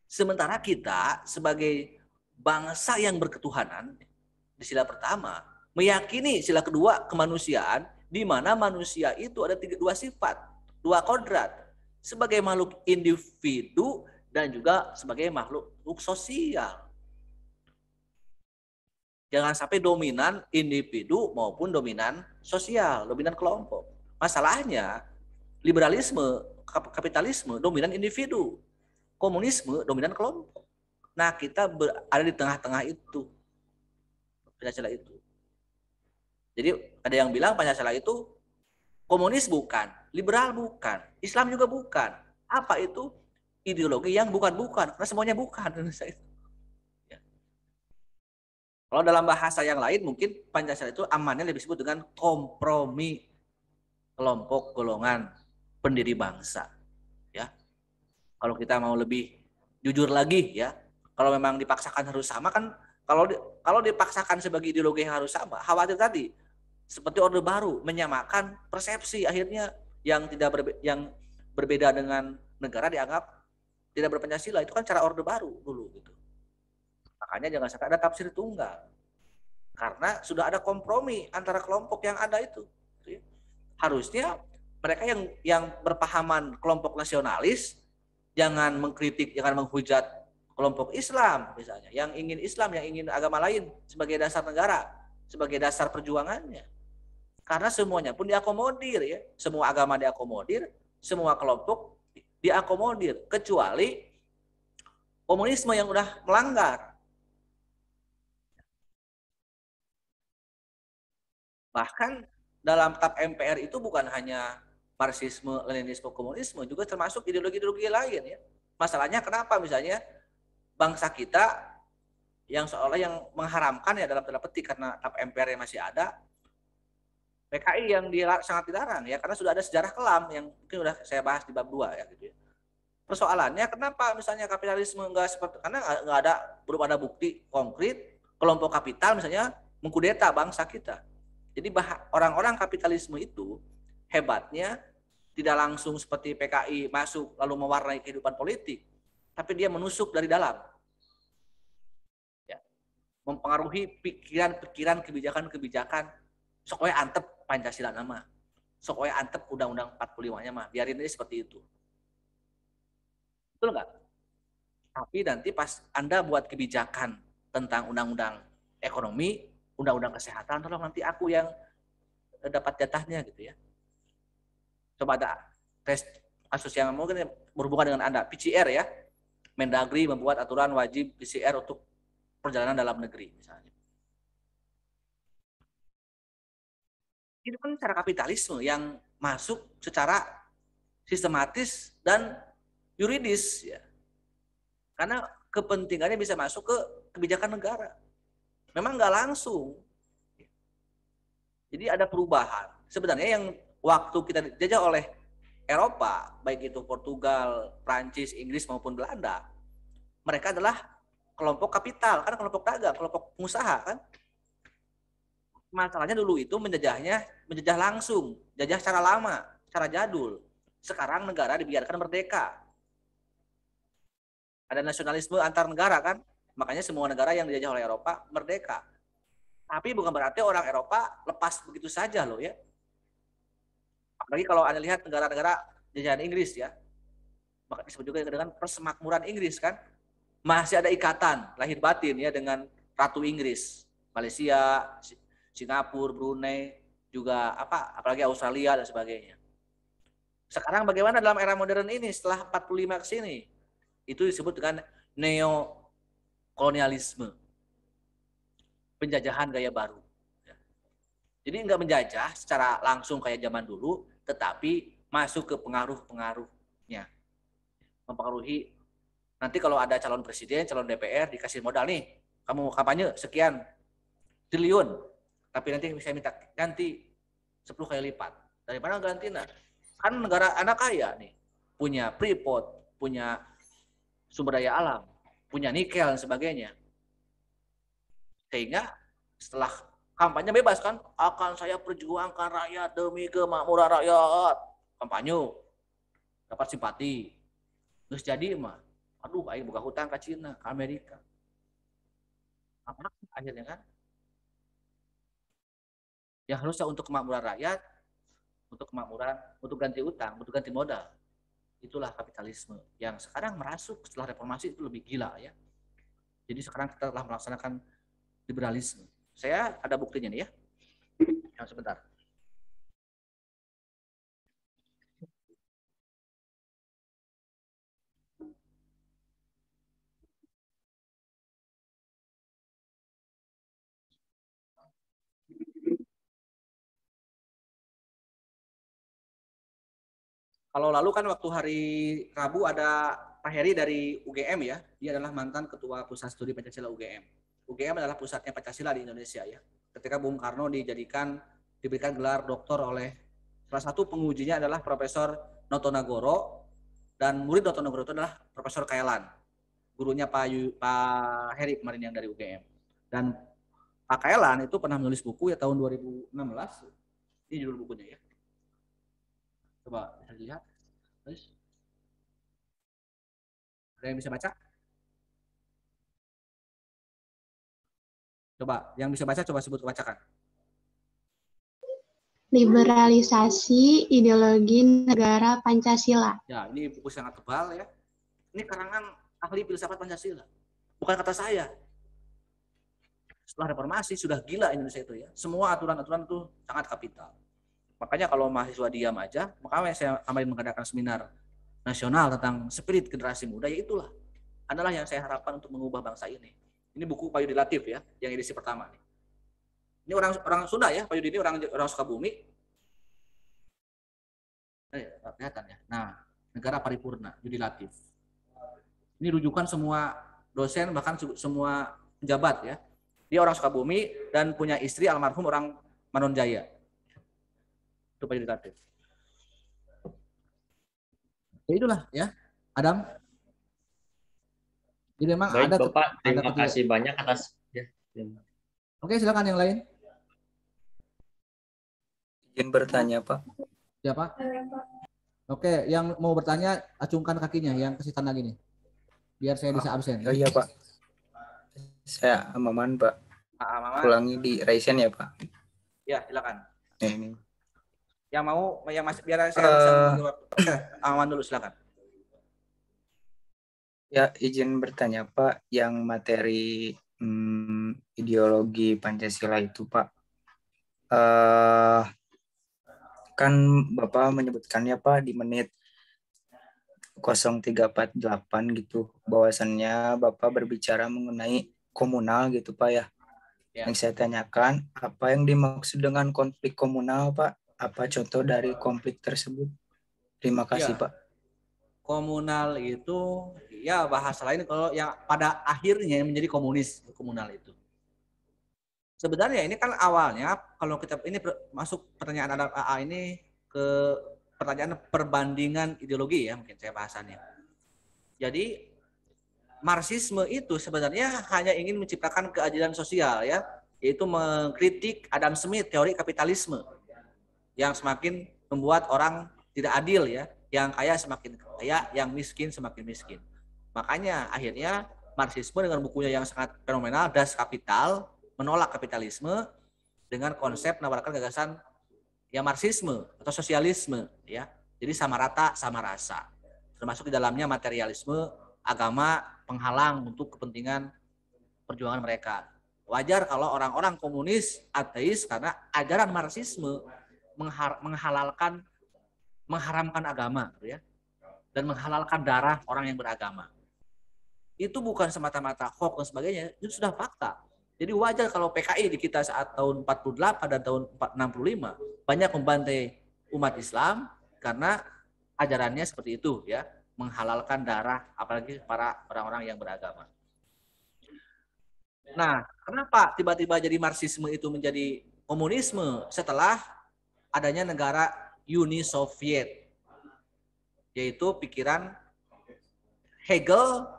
Sementara kita sebagai bangsa yang berketuhanan di sila pertama meyakini sila kedua kemanusiaan, di mana manusia itu ada dua sifat, dua kodrat, sebagai makhluk individu dan juga sebagai makhluk sosial. Jangan sampai dominan individu maupun dominan sosial, dominan kelompok. Masalahnya liberalisme, kapitalisme dominan individu, komunisme dominan kelompok. Nah, kita ada di tengah-tengah itu, Pancasila itu. Jadi ada yang bilang Pancasila itu komunis bukan, liberal bukan, Islam juga bukan. Apa itu? Ideologi yang bukan-bukan, karena semuanya bukan. Ya. Kalau dalam bahasa yang lain mungkin Pancasila itu amannya lebih disebut dengan kompromi kelompok golongan pendiri bangsa. Ya. Kalau kita mau lebih jujur lagi ya, kalau memang dipaksakan harus sama kan, kalau dipaksakan sebagai ideologi yang harus sama, khawatir tadi seperti Orde Baru menyamakan persepsi, akhirnya yang berbeda dengan negara dianggap tidak berpancasila. Itu kan cara Orde Baru dulu gitu. Makanya jangan sampai ada tafsir tunggal, karena sudah ada kompromi antara kelompok yang ada itu. Harusnya mereka yang berpahaman kelompok nasionalis jangan mengkritik, jangan menghujat kelompok Islam misalnya, yang ingin Islam, yang ingin agama lain sebagai dasar negara, sebagai dasar perjuangannya. Karena semuanya pun diakomodir ya, semua agama diakomodir, semua kelompok diakomodir, kecuali komunisme yang udah melanggar. Bahkan dalam TAP MPR itu bukan hanya Marxisme, Leninisme, komunisme, juga termasuk ideologi-ideologi lain ya. Masalahnya kenapa misalnya bangsa kita yang seolah yang mengharamkan ya dalam tanda petik karena TAP MPR yang masih ada, PKI yang sangat dilarang ya karena sudah ada sejarah kelam yang mungkin sudah saya bahas di bab 2 ya gitu ya. Persoalannya kenapa misalnya kapitalisme enggak seperti, karena belum ada bukti konkret kelompok kapital misalnya mengkudeta bangsa kita. Jadi orang-orang kapitalisme itu hebatnya tidak langsung seperti PKI masuk lalu mewarnai kehidupan politik, tapi dia menusuk dari dalam. Ya. Mempengaruhi pikiran-pikiran, kebijakan-kebijakan. Sok we antep Pancasila nama. Sok we antep Undang-Undang 45-nya mah. Biarin aja seperti itu. Betul nggak? Tapi nanti pas Anda buat kebijakan tentang undang-undang ekonomi, undang-undang kesehatan, tolong nanti aku yang dapat jatahnya gitu ya. Coba ada tes kasus yang mungkin berhubungan dengan Anda, PCR ya. Mendagri membuat aturan wajib PCR untuk perjalanan dalam negeri misalnya. Itu kan cara kapitalisme yang masuk secara sistematis dan yuridis ya. Karena kepentingannya bisa masuk ke kebijakan negara. Memang nggak langsung. Jadi ada perubahan. Sebenarnya yang waktu kita dijajah oleh Eropa, baik itu Portugal, Prancis, Inggris maupun Belanda, mereka adalah kelompok kapital, kan kelompok dagang, kelompok pengusaha kan. Masalahnya dulu itu menjajah langsung, jajah secara lama, secara jadul. Sekarang negara dibiarkan merdeka. Ada nasionalisme antar negara kan, makanya semua negara yang dijajah oleh Eropa merdeka. Tapi bukan berarti orang Eropa lepas begitu saja loh ya. Apalagi kalau Anda lihat negara-negara jajahan Inggris ya, maka disebut juga dengan persemakmuran Inggris kan, masih ada ikatan lahir batin ya dengan Ratu Inggris, Malaysia, Singapura, Brunei, juga apalagi Australia dan sebagainya. Sekarang bagaimana dalam era modern ini setelah 45 ke sini? Itu disebut dengan neokolonialisme. Penjajahan gaya baru. Jadi nggak menjajah secara langsung kayak zaman dulu, tetapi masuk ke pengaruh-pengaruhnya. Mempengaruhi, nanti kalau ada calon presiden, calon DPR, dikasih modal nih, kamu kampanye sekian triliun, tapi nanti saya minta ganti 10 kali lipat. Dari mana gantinya? Kan negara anak kaya nih, punya Freeport, punya sumber daya alam, punya nikel dan sebagainya. Sehingga setelah kampanye bebas kan, akan saya perjuangkan rakyat demi kemakmuran rakyat. Kampanye, dapat simpati. Terus jadi mah, aduh aing buka hutang ke Cina, ke Amerika. Apa akhirnya kan? Yang harusnya untuk kemakmuran rakyat, untuk kemakmuran, untuk ganti utang, untuk ganti modal. Itulah kapitalisme yang sekarang merasuk setelah reformasi itu lebih gila ya. Jadi sekarang kita telah melaksanakan liberalisme. Saya ada buktinya nih ya. Yang sebentar. Kalau lalu kan waktu hari Rabu ada Pak Heri dari UGM ya. Dia adalah mantan Ketua Pusat Studi Pancasila UGM. UGM adalah pusatnya Pancasila di Indonesia ya. Ketika Bung Karno diberikan gelar doktor oleh salah satu pengujinya adalah Profesor Noto Nagoro, dan murid Noto Nagoro itu adalah Profesor Kailan, gurunya Pak Heri kemarin yang dari UGM. Dan Pak Kailan itu pernah menulis buku ya tahun 2016. Ini judul bukunya ya. Coba bisa dilihat. Terus. Ada yang bisa baca? Coba, yang bisa baca coba sebut bacakan. Liberalisasi ideologi negara Pancasila. Ya, ini buku sangat tebal ya. Ini karangan ahli filsafat Pancasila. Bukan kata saya. Setelah reformasi sudah gila Indonesia itu ya. Semua aturan-aturan itu sangat kapital. Makanya kalau mahasiswa diam aja, makanya saya kemarin mengadakan seminar nasional tentang spirit generasi muda, ya itulah adalah yang saya harapkan untuk mengubah bangsa ini. Ini buku Pak Yudi Latif ya, yang edisi pertama. Ini orang Sunda ya, Pak Yudi ini orang Sukabumi. Kelihatan ya. Nah, negara paripurna, Yudi Latif. Ini rujukan semua dosen, bahkan semua pejabat ya. Dia orang Sukabumi dan punya istri almarhum orang Manonjaya. Itu Pak Yudi Latif. Ya itulah ya, Adam. Jadi memang baik, ada Bapak, terima kasih banyak atas ya. Oke, silakan yang lain. Izin bertanya, Pak. Siapa? Oke, yang mau bertanya acungkan kakinya yang kasih tanda gini. Biar saya bisa absen. Oh iya, Pak. Saya Amaman, Pak. Amaman. Ulangi di Raisen ya, Pak. Ya, silakan. Ini. Yang mau yang masih biar saya bisa Amaman dulu silakan. Ya, izin bertanya, Pak, yang materi ideologi Pancasila itu, Pak. Kan Bapak menyebutkannya, Pak, di menit 0348 gitu, bahwasannya Bapak berbicara mengenai komunal gitu, Pak ya. Yang saya tanyakan, apa yang dimaksud dengan konflik komunal, Pak? Apa contoh dari konflik tersebut? Terima kasih, Ya. Pak. Komunal itu ya bahasa lain kalau yang pada akhirnya menjadi komunis, komunal itu. Sebenarnya ini kan awalnya kalau kita ini masuk pertanyaan ada AA ini ke pertanyaan perbandingan ideologi ya mungkin saya bahasannya. Jadi Marxisme itu sebenarnya hanya ingin menciptakan keadilan sosial ya, yaitu mengkritik Adam Smith teori kapitalisme yang semakin membuat orang tidak adil ya, yang kaya semakin kaya, yang miskin semakin miskin. Makanya akhirnya Marxisme dengan bukunya yang sangat fenomenal Das Kapital menolak kapitalisme dengan konsep menawarkan gagasan ya Marxisme atau sosialisme ya. Jadi sama rata sama rasa. Termasuk di dalamnya materialisme, agama penghalang untuk kepentingan perjuangan mereka. Wajar kalau orang-orang komunis ateis karena ajaran Marxisme mengharamkan agama ya, dan menghalalkan darah orang yang beragama. Itu bukan semata-mata hoax dan sebagainya, itu sudah fakta. Jadi wajar kalau PKI di kita saat tahun 48 dan tahun 65 banyak membantai umat Islam karena ajarannya seperti itu ya, menghalalkan darah apalagi para orang-orang yang beragama. Nah, kenapa tiba-tiba jadi Marxisme itu menjadi komunisme setelah adanya negara Uni Soviet, yaitu pikiran Hegel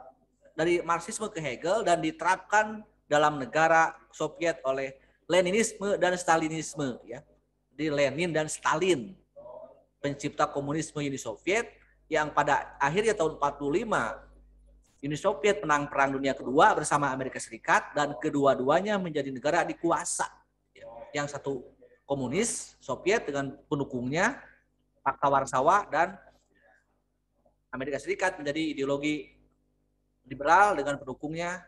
dari Marxisme ke Hegel dan diterapkan dalam negara Soviet oleh Leninisme dan Stalinisme ya. Di Lenin dan Stalin, pencipta komunisme Uni Soviet yang pada akhirnya tahun 45 Uni Soviet menang Perang Dunia Kedua bersama Amerika Serikat dan kedua-duanya menjadi negara dikuasa. Yang satu komunis Soviet dengan pendukungnya Pakta Warsawa dan Amerika Serikat menjadi ideologi liberal dengan pendukungnya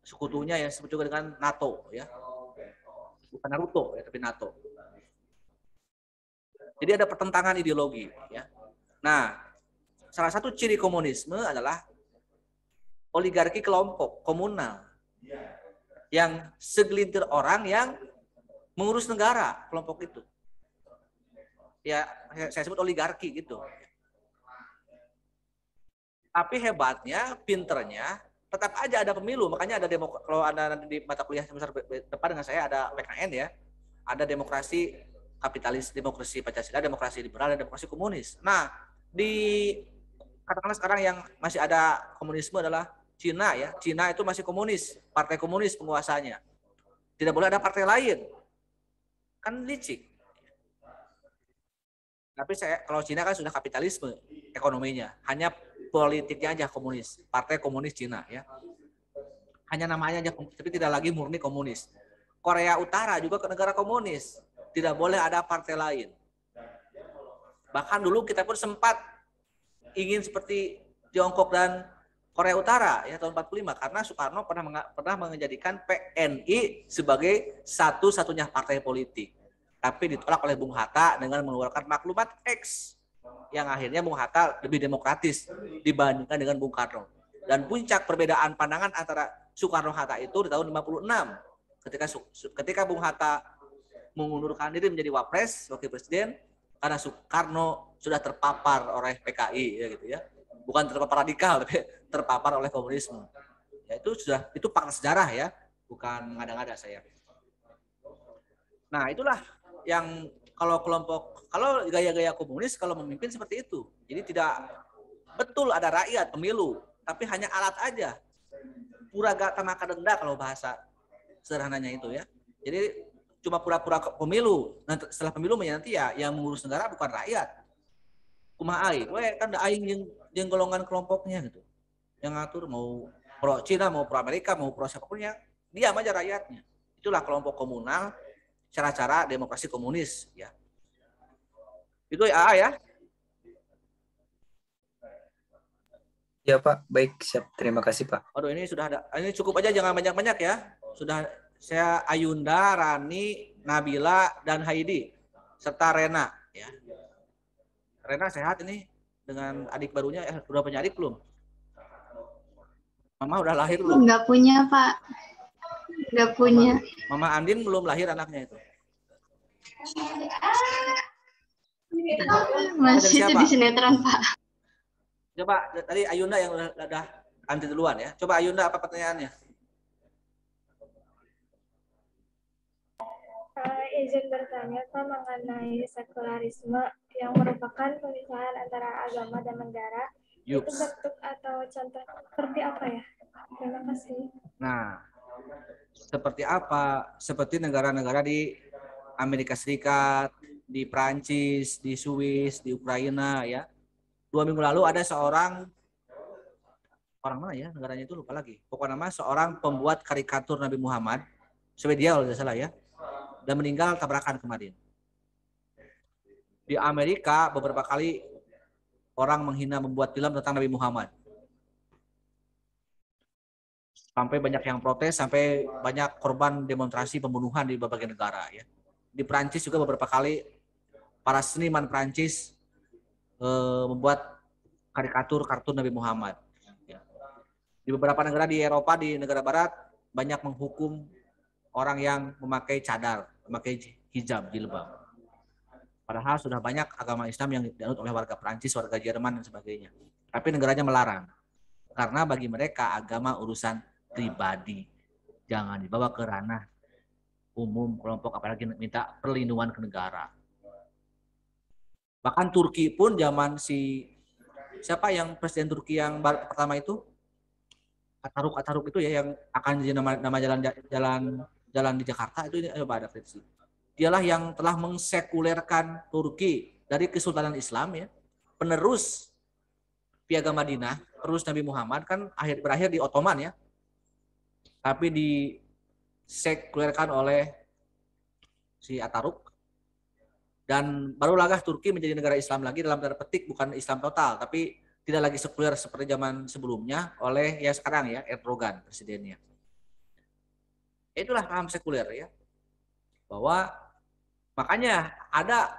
sekutunya yang disebut juga dengan NATO ya. Bukan Naruto ya, tapi NATO. Jadi ada pertentangan ideologi ya. Nah, salah satu ciri komunisme adalah oligarki kelompok komunal yang segelintir orang yang mengurus negara kelompok itu. Ya, saya sebut oligarki gitu. Tapi hebatnya, pinternya, tetap aja ada pemilu. Makanya ada kalau ada di mata kuliah semester depan dengan saya ada PKN ya, ada demokrasi kapitalis, demokrasi Pancasila, demokrasi liberal, dan demokrasi komunis. Nah, di katakanlah sekarang yang masih ada komunisme adalah Cina ya. Cina itu masih komunis, partai komunis penguasanya. Tidak boleh ada partai lain. Kan licik. Tapi kalau Cina kan sudah kapitalisme ekonominya, hanya politiknya aja komunis, partai komunis Cina ya. Hanya namanya aja, tapi tidak lagi murni komunis. Korea Utara juga ke negara komunis, tidak boleh ada partai lain. Bahkan dulu kita pun sempat ingin seperti Tiongkok dan Korea Utara ya tahun 45 karena Soekarno pernah menjadikan PNI sebagai satu-satunya partai politik. Tapi ditolak oleh Bung Hatta dengan mengeluarkan maklumat X yang akhirnya Bung Hatta lebih demokratis dibandingkan dengan Bung Karno. Dan puncak perbedaan pandangan antara Soekarno-Hatta itu di tahun 56 ketika Bung Hatta mengundurkan diri menjadi wapres wakil presiden karena Soekarno sudah terpapar oleh PKI ya gitu ya. Bukan terpapar radikal tapi terpapar oleh komunisme. Ya itu fakta sejarah ya, bukan ngada-ngada saya. Nah, itulah yang kalau gaya-gaya komunis kalau memimpin seperti itu. Jadi tidak betul ada rakyat pemilu, tapi hanya alat aja. Pura gata maka denda kalau bahasa sederhananya itu ya. Jadi cuma pura-pura pemilu. Nah, setelah pemilu nanti ya yang mengurus negara bukan rakyat. Kumaha aing, kan ada aing yang golongan kelompoknya gitu. Yang ngatur mau pro Cina, mau pro Amerika, mau pro siapapun yang diam aja rakyatnya. Itulah kelompok komunal, cara-cara demokrasi komunis ya. Itu ya. Ya Pak, baik siap. Terima kasih Pak. Aduh ini sudah ada. Ini cukup aja jangan banyak-banyak ya. Sudah saya Ayunda, Rani, Nabila dan Heidi serta Rena ya. Rena sehat ini dengan adik barunya udah punya adik belum? Mama udah lahir belum? Nggak punya, Pak. Nggak punya. Mama Andin belum lahir anaknya itu. Masih itu siapa? di sinetron, Pak. Coba tadi Ayunda yang udah anti duluan ya. Coba Ayunda apa pertanyaannya? Izin bertanya Pak mengenai sekularisme yang merupakan pemisahan antara agama dan negara. Yuk. Itu bentuk atau contoh seperti apa ya? Terima kasih. Nah, seperti apa? Seperti negara-negara di Amerika Serikat, di Prancis, di Swiss, di Ukraina ya. 2 minggu lalu ada seorang orang mana ya negaranya itu lupa lagi. Pokoknya nama seorang pembuat karikatur Nabi Muhammad, Swedia kalau tidak salah ya, dan meninggal tabrakan kemarin. Di Amerika beberapa kali orang menghina membuat film tentang Nabi Muhammad. Sampai banyak yang protes, sampai banyak korban demonstrasi pembunuhan di berbagai negara ya. Di Prancis juga beberapa kali para seniman Prancis membuat karikatur kartun Nabi Muhammad. Ya. Di beberapa negara di Eropa, di negara barat banyak menghukum orang yang memakai cadar, memakai hijab, jilbab. Padahal sudah banyak agama Islam yang dianut oleh warga Prancis, warga Jerman dan sebagainya. Tapi negaranya melarang. Karena bagi mereka agama urusan pribadi. Jangan dibawa ke ranah umum kelompok, apalagi minta perlindungan ke negara. Bahkan Turki pun zaman siapa yang presiden Turki yang pertama itu? Atatürk itu ya, yang akan jadi nama jalan di Jakarta itu, ini coba ada versi. Dialah yang telah mengsekulerkan Turki dari Kesultanan Islam ya. Penerus Piagam Madinah, terus Nabi Muhammad kan berakhir di Ottoman ya. Tapi disekulerkan oleh si Atatürk. Dan barulah Turki menjadi negara Islam lagi dalam tanda petik, bukan Islam total, tapi tidak lagi sekuler seperti zaman sebelumnya oleh ya sekarang ya Erdogan presidennya. Itulah paham sekuler ya. Bahwa makanya ada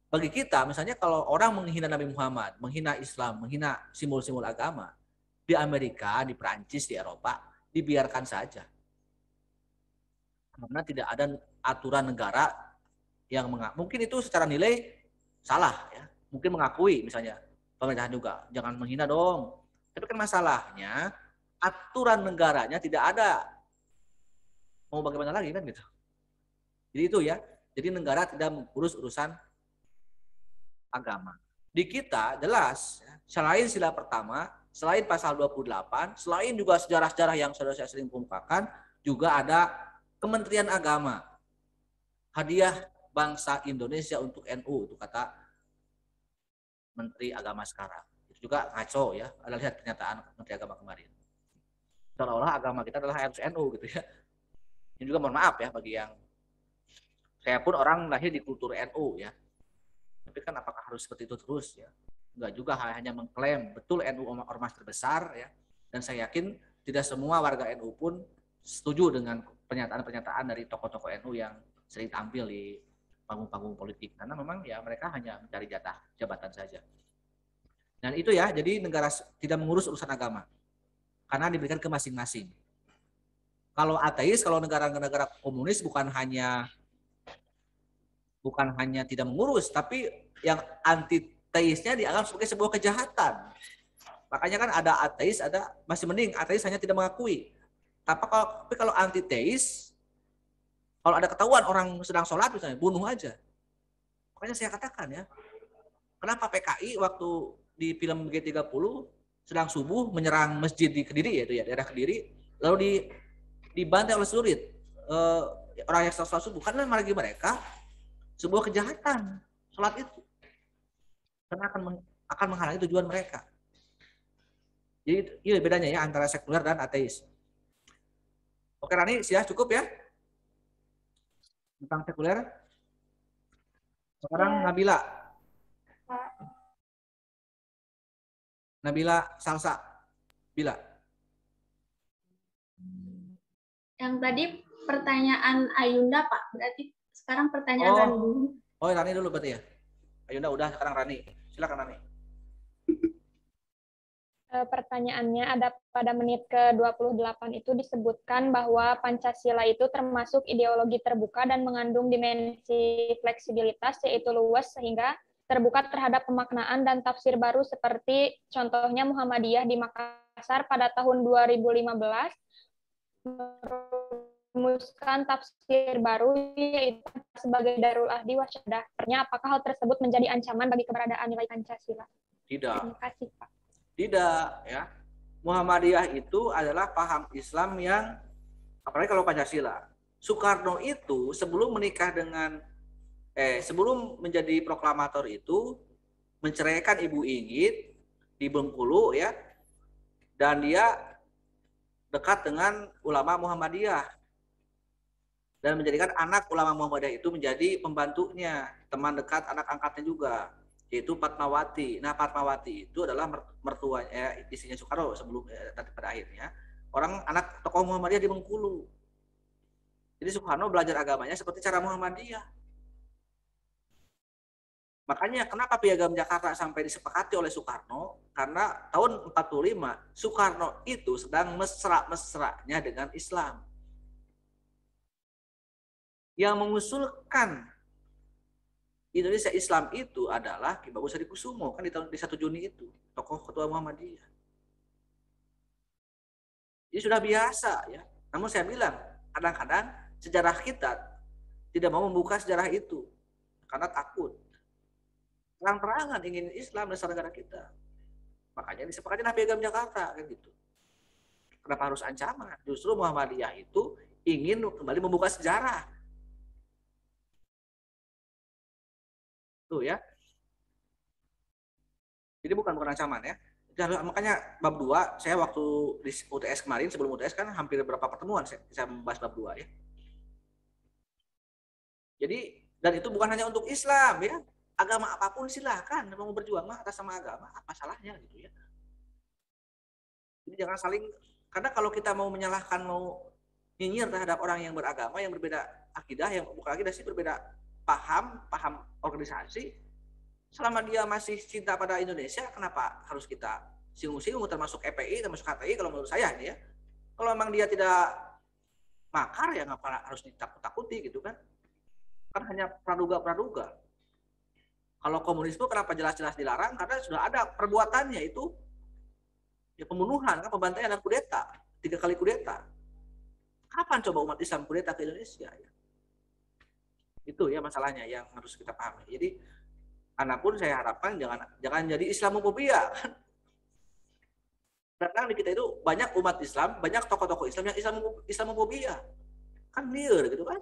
bagi kita misalnya kalau orang menghina Nabi Muhammad, menghina Islam, menghina simbol-simbol agama di Amerika, di Prancis, di Eropa dibiarkan saja. Karena tidak ada aturan negara yang mungkin itu secara nilai salah ya. Mungkin mengakui misalnya pemerintahan juga jangan menghina dong. Tapi kan masalahnya aturan negaranya tidak ada. Mau bagaimana lagi kan gitu. Jadi itu ya. Jadi negara tidak mengurus urusan agama. Di kita jelas ya, selain sila pertama, selain pasal 28, selain juga sejarah-sejarah yang sudah saya sering kemukakan, juga ada Kementerian Agama. Hadiah bangsa Indonesia untuk NU, itu kata Menteri Agama sekarang. Itu juga ngaco ya. Ada lihat pernyataan Menteri Agama kemarin. Seolah-olah agama kita adalah harus NU gitu ya. Ini juga mohon maaf ya bagi yang saya pun orang lahir di kultur NU ya. Tapi kan apakah harus seperti itu terus ya? Enggak juga, hanya mengklaim betul NU ormas terbesar ya. Dan saya yakin tidak semua warga NU pun setuju dengan pernyataan-pernyataan dari tokoh-tokoh NU yang sering tampil di panggung-panggung politik. Karena memang ya mereka hanya mencari jatah jabatan saja. Dan itu ya, jadi negara tidak mengurus urusan agama. Karena diberikan ke masing-masing. Kalau ateis, kalau negara-negara komunis bukan hanya tidak mengurus, tapi yang anti-teisnya dianggap sebagai sebuah kejahatan. Makanya kan ada ateis, ada masih mending ateis hanya tidak mengakui. Tapi kalau anti-teis, kalau ada ketahuan orang sedang sholat misalnya, bunuh aja. Makanya saya katakan ya, kenapa PKI waktu di film G30 sedang subuh menyerang masjid di Kediri, yaitu ya daerah Kediri, lalu dibantai oleh celurit orang yang sholat subuh, karena bagi mereka sebuah kejahatan sholat itu, karena akan menghalangi tujuan mereka. Jadi ini bedanya ya antara sekuler dan ateis. Oke Rani, sudah cukup ya tentang sekuler. Sekarang Ya. Nabila. Nabila Salsa. Bila. Yang tadi pertanyaan Ayunda, Pak. Berarti sekarang pertanyaan Oh. Rani dulu. Oh, Rani dulu berarti ya. Ayunda udah, sekarang Rani. Silakan Rani. Pertanyaannya ada pada menit ke-28 itu disebutkan bahwa Pancasila itu termasuk ideologi terbuka dan mengandung dimensi fleksibilitas, yaitu luas sehingga terbuka terhadap pemaknaan dan tafsir baru seperti contohnya Muhammadiyah di Makassar pada tahun 2015 merumuskan tafsir baru yaitu sebagai Darul Ahdi wa Syahadah. Apakah hal tersebut menjadi ancaman bagi keberadaan nilai Pancasila? Tidak. Terima kasih, Pak. Tidak, ya. Muhammadiyah itu adalah paham Islam yang, apalagi kalau Pancasila. Soekarno itu sebelum menikah dengan sebelum menjadi proklamator itu menceraikan Ibu Inggit di Bengkulu, ya, dan dia dekat dengan ulama Muhammadiyah dan menjadikan anak ulama Muhammadiyah itu menjadi pembantunya, teman dekat anak angkatnya juga, yaitu Fatmawati. Nah, Fatmawati itu adalah mertuanya, istrinya Soekarno sebelum nanti pada akhirnya orang anak tokoh Muhammadiyah di Bengkulu. Jadi Soekarno belajar agamanya seperti cara Muhammadiyah. Makanya kenapa Piagam Jakarta sampai disepakati oleh Soekarno? Karena tahun 45 Soekarno itu sedang mesra-mesranya dengan Islam. Yang mengusulkan Indonesia Islam itu adalah Ki Bagus Hadikusumo kan di 1 Juni itu, tokoh ketua Muhammadiyah. Jadi sudah biasa, ya. Namun saya bilang kadang-kadang sejarah kita tidak mau membuka sejarah itu karena takut. Terang-terangan ingin Islam dasar negara kita. Makanya disepakatilah Piagam Jakarta kan gitu. Kenapa harus ancaman? Justru Muhammadiyah itu ingin kembali membuka sejarah. Tuh ya. Jadi bukan ancaman ya. Makanya bab 2, saya waktu di UTS kemarin, sebelum UTS kan hampir berapa pertemuan saya membahas bab 2 ya. Jadi, dan itu bukan hanya untuk Islam ya. Agama apapun silahkan, mau berjuang mah atas sama agama, apa salahnya gitu ya. Jadi jangan saling, karena kalau kita mau menyalahkan, mau nyinyir terhadap orang yang beragama, yang berbeda akidah, yang bukan akidah sih, berbeda paham organisasi, selama dia masih cinta pada Indonesia, kenapa harus kita singgung-singgung, termasuk EPI, termasuk HTI, kalau menurut saya nih ya. Kalau memang dia tidak makar, ya ngapa harus ditakut-takuti gitu kan. Kan hanya praduga-praduga. Kalau komunisme kenapa jelas-jelas dilarang? Karena sudah ada perbuatannya itu ya pembunuhan, kan pembantaian dan kudeta, 3 kali kudeta. Kapan coba umat Islam kudeta ke Indonesia? Ya? Itu ya masalahnya yang harus kita pahami. Jadi anapun saya harapkan jangan jadi Islamofobia. Karena di kita itu banyak umat Islam, banyak tokoh-tokoh Islam yang Islamofobia. Kan liar gitu kan.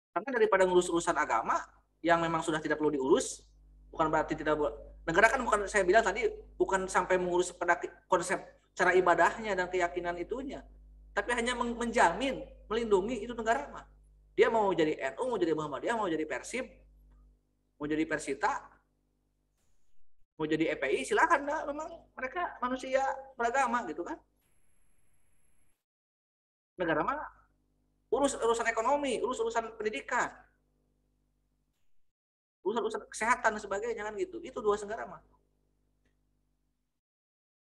Karena daripada ngurus urusan agama yang memang sudah tidak perlu diurus, bukan berarti tidak boleh. Negara kan bukan, saya bilang tadi, bukan sampai mengurus pada konsep cara ibadahnya dan keyakinan itunya, tapi hanya menjamin, melindungi itu negara mah. Dia mau jadi NU, mau jadi Muhammadiyah, mau jadi Persib, mau jadi Persita, mau jadi EPI, silakan dah, memang mereka manusia beragama gitu kan. Negara mah urus urusan ekonomi, urus urusan pendidikan, urusan kesehatan dan sebagainya kan gitu. Itu 2 negara mah.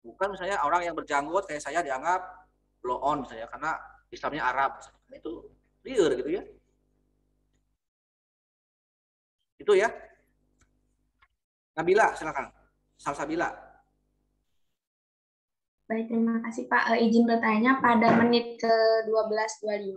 Bukan misalnya orang yang berjanggut kayak saya dianggap blow on misalnya karena Islamnya Arab, misalnya. Itu liar gitu ya. Itu ya. Nabila silakan. Salsabila. Baik, terima kasih Pak. Izin bertanya, pada menit ke-12.25,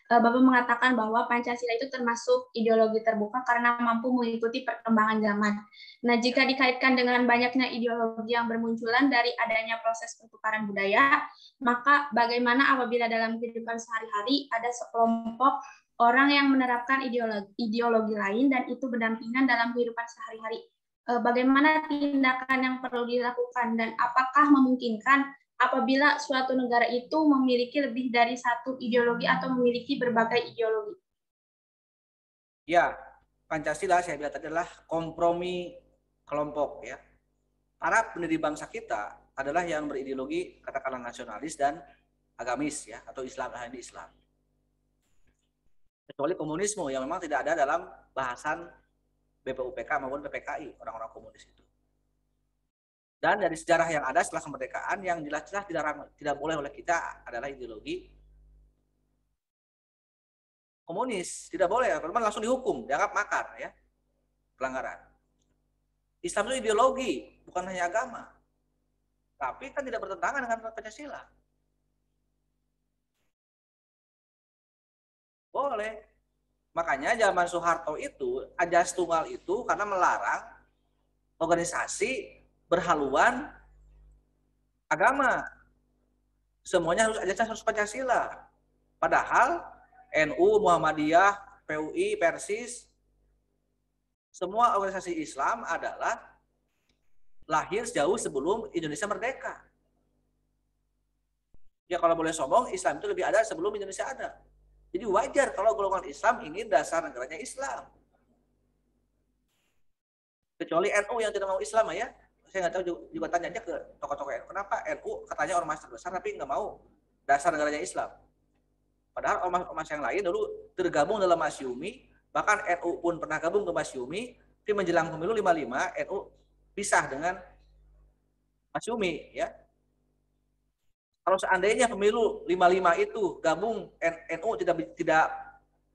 Bapak mengatakan bahwa Pancasila itu termasuk ideologi terbuka karena mampu mengikuti perkembangan zaman. Nah, jika dikaitkan dengan banyaknya ideologi yang bermunculan dari adanya proses pertukaran budaya, maka bagaimana apabila dalam kehidupan sehari-hari ada sekelompok orang yang menerapkan ideologi lain dan itu berdampingan dalam kehidupan sehari-hari? Bagaimana tindakan yang perlu dilakukan dan apakah memungkinkan apabila suatu negara itu memiliki lebih dari satu ideologi atau memiliki berbagai ideologi? Ya, Pancasila saya bilang tadi adalah kompromi kelompok ya. Para pendiri bangsa kita adalah yang berideologi katakanlah nasionalis dan agamis ya, atau Islam, ahli Islam. Kecuali komunisme yang memang tidak ada dalam bahasan BPUPK maupun PPKI, orang-orang komunis itu. Dan dari sejarah yang ada setelah kemerdekaan yang jelas-jelas tidak boleh oleh kita adalah ideologi komunis, tidak boleh, teman langsung dihukum, dianggap makar ya, pelanggaran. Islam itu ideologi, bukan hanya agama. Tapi kan tidak bertentangan dengan Pancasila. Boleh. Makanya zaman Soeharto itu, Ajas Tunggal itu karena melarang organisasi berhaluan agama. Semuanya harus Pancasila. Padahal NU, Muhammadiyah, PUI, Persis, semua organisasi Islam adalah lahir jauh sebelum Indonesia merdeka. Ya kalau boleh sombong, Islam itu lebih ada sebelum Indonesia ada. Jadi wajar kalau golongan Islam ingin dasar negaranya Islam. Kecuali NU yang tidak mau Islam ya. Saya nggak tahu, juga tanya aja ke tokoh-tokoh NU. Kenapa NU katanya ormas terbesar tapi nggak mau dasar negaranya Islam. Padahal ormas-ormas yang lain dulu tergabung dalam Masyumi, bahkan NU pun pernah gabung ke Masyumi, tapi menjelang pemilu 55 NU pisah dengan Masyumi ya. Kalau seandainya pemilu 55 itu gabung NU tidak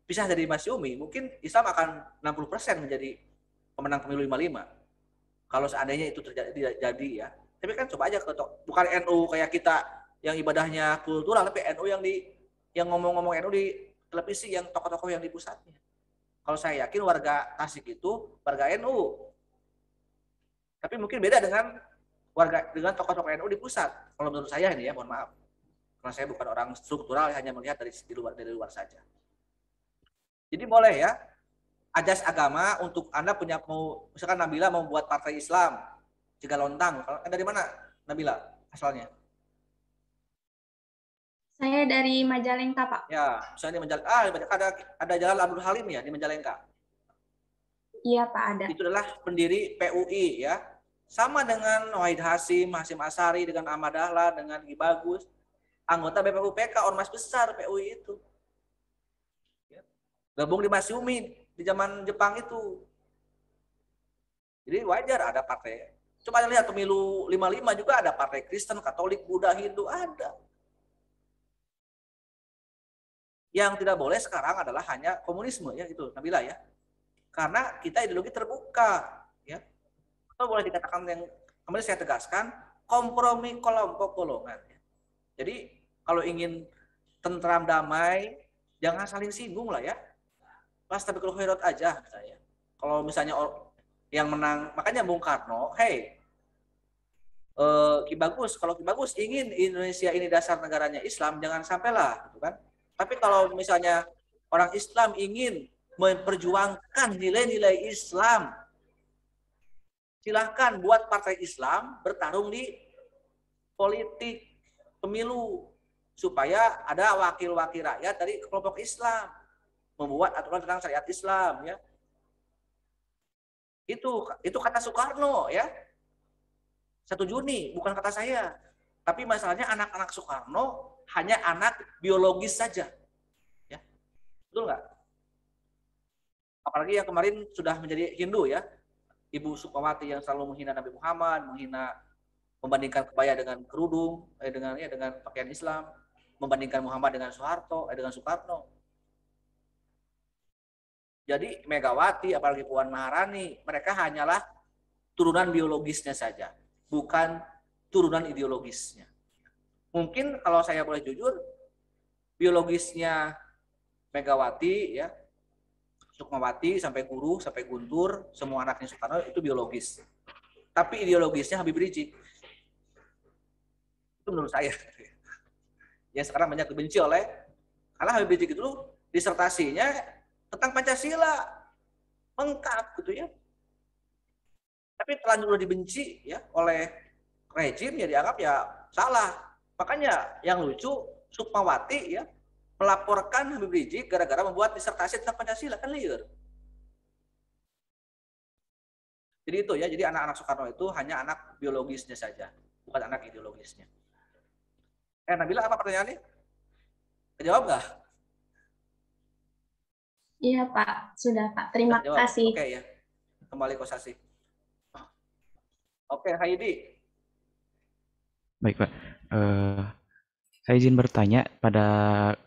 pisah dari Masyumi, mungkin Islam akan 60% menjadi pemenang pemilu 55. Kalau seandainya itu terjadi ya. Tapi kan coba aja bukan NU kayak kita yang ibadahnya kultural, tapi NU yang ngomong-ngomong NU di televisi, yang tokoh-tokoh yang di pusatnya. Kalau saya yakin warga Tasik itu warga NU. Tapi mungkin beda dengan tokoh-tokoh NU di pusat. Kalau menurut saya ini ya, mohon maaf. Karena saya bukan orang struktural, hanya melihat dari luar saja. Jadi boleh ya, ajas agama untuk Anda punya, misalkan Nabila mau buat partai Islam, Cigalontang. Dari mana Nabila asalnya? Saya dari Majalengka, Pak. Ya, misalnya di Majalengka, ada Jalan Abdul Halim ya di Majalengka. Iya, Pak, ada. Itu adalah pendiri PUI ya. Sama dengan Wahid Hasim Asari, dengan Ahmad Dahlan, dengan Ki Bagus, anggota BPUPK, ormas besar PUI itu. Gabung di Masyumi di zaman Jepang itu. Jadi wajar ada partai. Coba lihat pemilu 55 juga ada partai Kristen, Katolik, Buddha, Hindu, ada. Yang tidak boleh sekarang adalah hanya komunisme ya, itu Nabila ya. Karena kita ideologi terbuka ya. Atau boleh dikatakan yang kembali saya tegaskan, kompromi kelompok golongan. Jadi kalau ingin tentram damai, jangan saling singgung lah ya. Fastabiqul khairat aja saya. Kalau misalnya yang menang, makanya Bung Karno, Ki Bagus, kalau Ki Bagus ingin Indonesia ini dasar negaranya Islam, jangan sampailah, gitu kan. Tapi kalau misalnya orang Islam ingin memperjuangkan nilai-nilai Islam, silahkan buat partai Islam bertarung di politik pemilu supaya ada wakil-wakil rakyat dari kelompok Islam, membuat aturan tentang syariat Islam ya. Itu kata Soekarno ya. 1 Juni, bukan kata saya. Tapi masalahnya anak-anak Soekarno hanya anak biologis saja. Ya. Betul nggak? Apalagi yang kemarin sudah menjadi Hindu ya. Ibu Sukmawati yang selalu menghina Nabi Muhammad, membandingkan kebaya dengan kerudung, dengan pakaian Islam, membandingkan Muhammad dengan dengan Soekarno. Jadi Megawati, apalagi Puan Maharani, mereka hanyalah turunan biologisnya saja, bukan turunan ideologisnya. Mungkin kalau saya boleh jujur, biologisnya Megawati ya, Sukmawati sampai Guru, sampai Guntur, semua anaknya Soekarno itu biologis. Tapi ideologisnya Habib Rizik. Itu menurut saya. Yang sekarang banyak dibenci karena Habib Rizik itu disertasinya tentang Pancasila. Lengkap gitu ya. Tapi terlanjur dibenci ya oleh rejim, ya dianggap ya salah. Makanya yang lucu, Sukmawati ya melaporkan Habib Rizik gara-gara membuat disertasi tentang Pancasila, kan liar. Jadi itu ya, jadi anak-anak Soekarno itu hanya anak biologisnya saja, bukan anak ideologisnya. Nabila, apa pertanyaannya? Kejawab nggak? Iya, Pak. Sudah, Pak. Terima kasih. Oke ya. Kembali ke Sasi. Oke, Heidi. Baik, Pak. Saya izin bertanya pada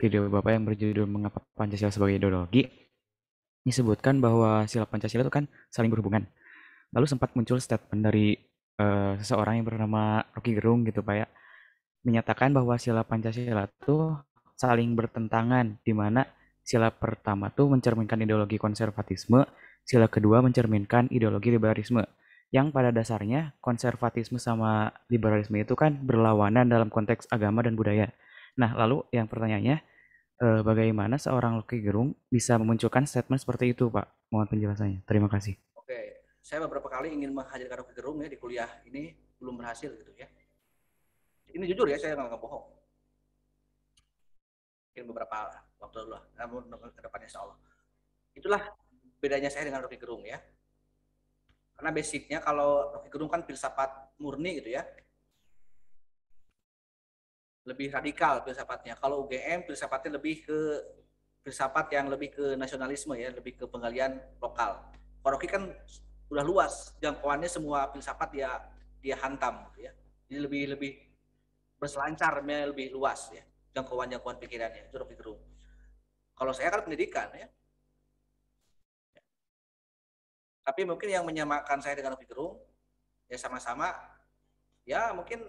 video Bapak yang berjudul Mengapa Pancasila sebagai Ideologi, disebutkan bahwa sila Pancasila itu kan saling berhubungan. Lalu sempat muncul statement dari seseorang yang bernama Rocky Gerung gitu Pak ya, menyatakan bahwa sila Pancasila itu saling bertentangan, di mana sila pertama tuh mencerminkan ideologi konservatisme, sila kedua mencerminkan ideologi liberalisme. Yang pada dasarnya konservatisme sama liberalisme itu kan berlawanan dalam konteks agama dan budaya. Nah, lalu yang pertanyaannya, bagaimana seorang Rocky Gerung bisa memunculkan statement seperti itu, Pak? Mohon penjelasannya. Terima kasih. Oke, saya beberapa kali ingin menghadirkan Rocky Gerung ya di kuliah ini, belum berhasil gitu ya. Ini jujur ya, saya nggak bohong. Mungkin beberapa waktu dulu lah, namun ke depannya insya Allah. Itulah bedanya saya dengan Rocky Gerung ya. Karena basicnya kalau Rocky Gerung kan filsafat murni gitu ya. Lebih radikal filsafatnya. Kalau UGM filsafatnya lebih ke filsafat yang lebih ke nasionalisme ya, lebih ke penggalian lokal. Kalau Rocky kan udah luas, jangkauannya semua filsafat dia hantam gitu ya. Jadi lebih berselancarnya lebih luas ya, jangkauan pikirannya itu Rocky Gerung. Kalau saya kan pendidikan ya. Tapi mungkin yang menyamakan saya dengan Rocky Gerung ya sama-sama ya mungkin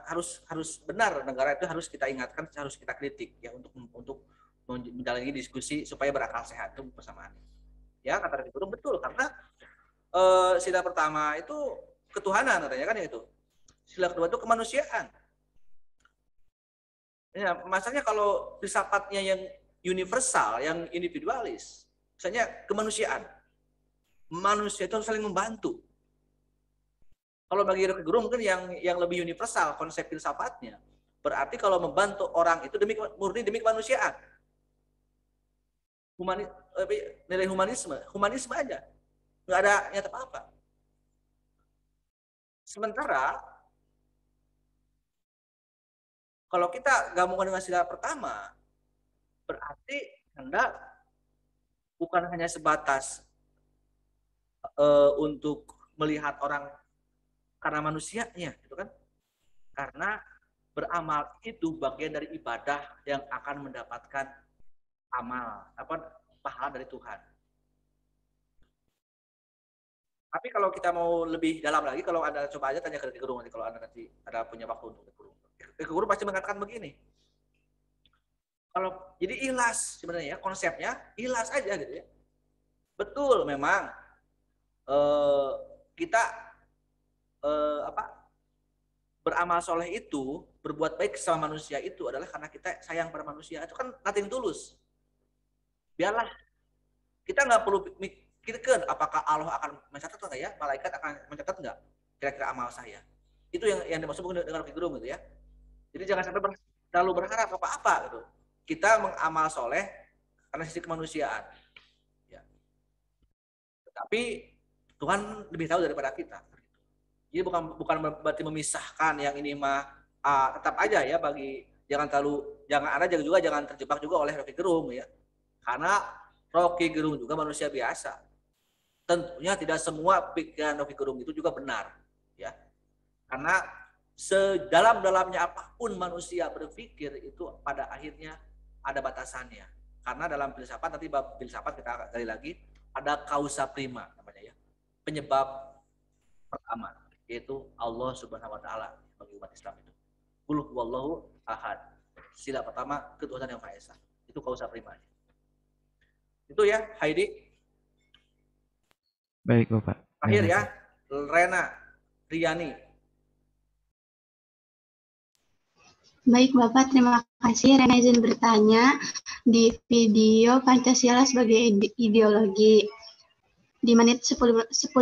harus benar, negara itu harus kita ingatkan, harus kita kritik ya untuk menjalani diskusi supaya berakal sehat, itu persamaan. Ya kata Rocky Gerung betul, karena sila pertama itu ketuhanan katanya kan itu. Sila kedua itu kemanusiaan. Ya, masalahnya kalau filsafatnya yang universal, yang individualis, misalnya kemanusiaan, manusia itu harus saling membantu. Kalau bagi Rocky Gerung mungkin yang lebih universal konsep filsafatnya, berarti kalau membantu orang itu murni demi kemanusiaan. Nilai humanisme aja, nggak ada nyata apa-apa. Sementara kalau kita gabungkan dengan sila pertama, berarti Anda bukan hanya sebatas untuk melihat orang karena manusianya, gitu kan? Karena beramal itu bagian dari ibadah yang akan mendapatkan pahala dari Tuhan. Tapi kalau kita mau lebih dalam lagi, kalau Anda coba aja tanya ke Rocky Gerung nanti, kalau Anda nanti ada punya waktu untuk Rocky Gerung. Rocky Gerung pasti mengatakan begini. Jadi ikhlas sebenarnya konsepnya ikhlas aja gitu ya. Betul memang kita beramal soleh itu, berbuat baik sama manusia itu adalah karena kita sayang pada manusia. Itu kan nothing tulus. Biarlah kita nggak perlu mikirkan apakah Allah akan mencatat atau enggak ya, malaikat akan mencatat enggak kira-kira amal saya. Itu yang dimaksud dengan Rocky Gerung gitu ya. Jadi jangan sampai terlalu berharap apa-apa gitu. Kita mengamal soleh karena sisi kemanusiaan. Ya. Tapi Tuhan lebih tahu daripada kita. Jadi bukan berarti memisahkan yang ini mah tetap aja ya jangan Anda juga jangan terjebak juga oleh Rocky Gerung ya. Karena Rocky Gerung juga manusia biasa. Tentunya tidak semua pikiran Rocky Gerung itu juga benar ya. Karena sedalam-dalamnya apapun manusia berpikir itu pada akhirnya ada batasannya. Karena dalam filsafat nanti bab filsafat kita gali lagi ada causa prima namanya ya. Penyebab pertama yaitu Allah Subhanahu wa taala bagi umat Islam itu. Qul huwallahu ahad. Sila pertama ketuhanan yang Maha Esa. Itu causa primanya. Itu ya, Heidi. Baik, Bapak. Akhir ya, Rena Riani. Baik Bapak, terima kasih. Rena izin bertanya di video Pancasila sebagai ideologi. Di menit 10.54,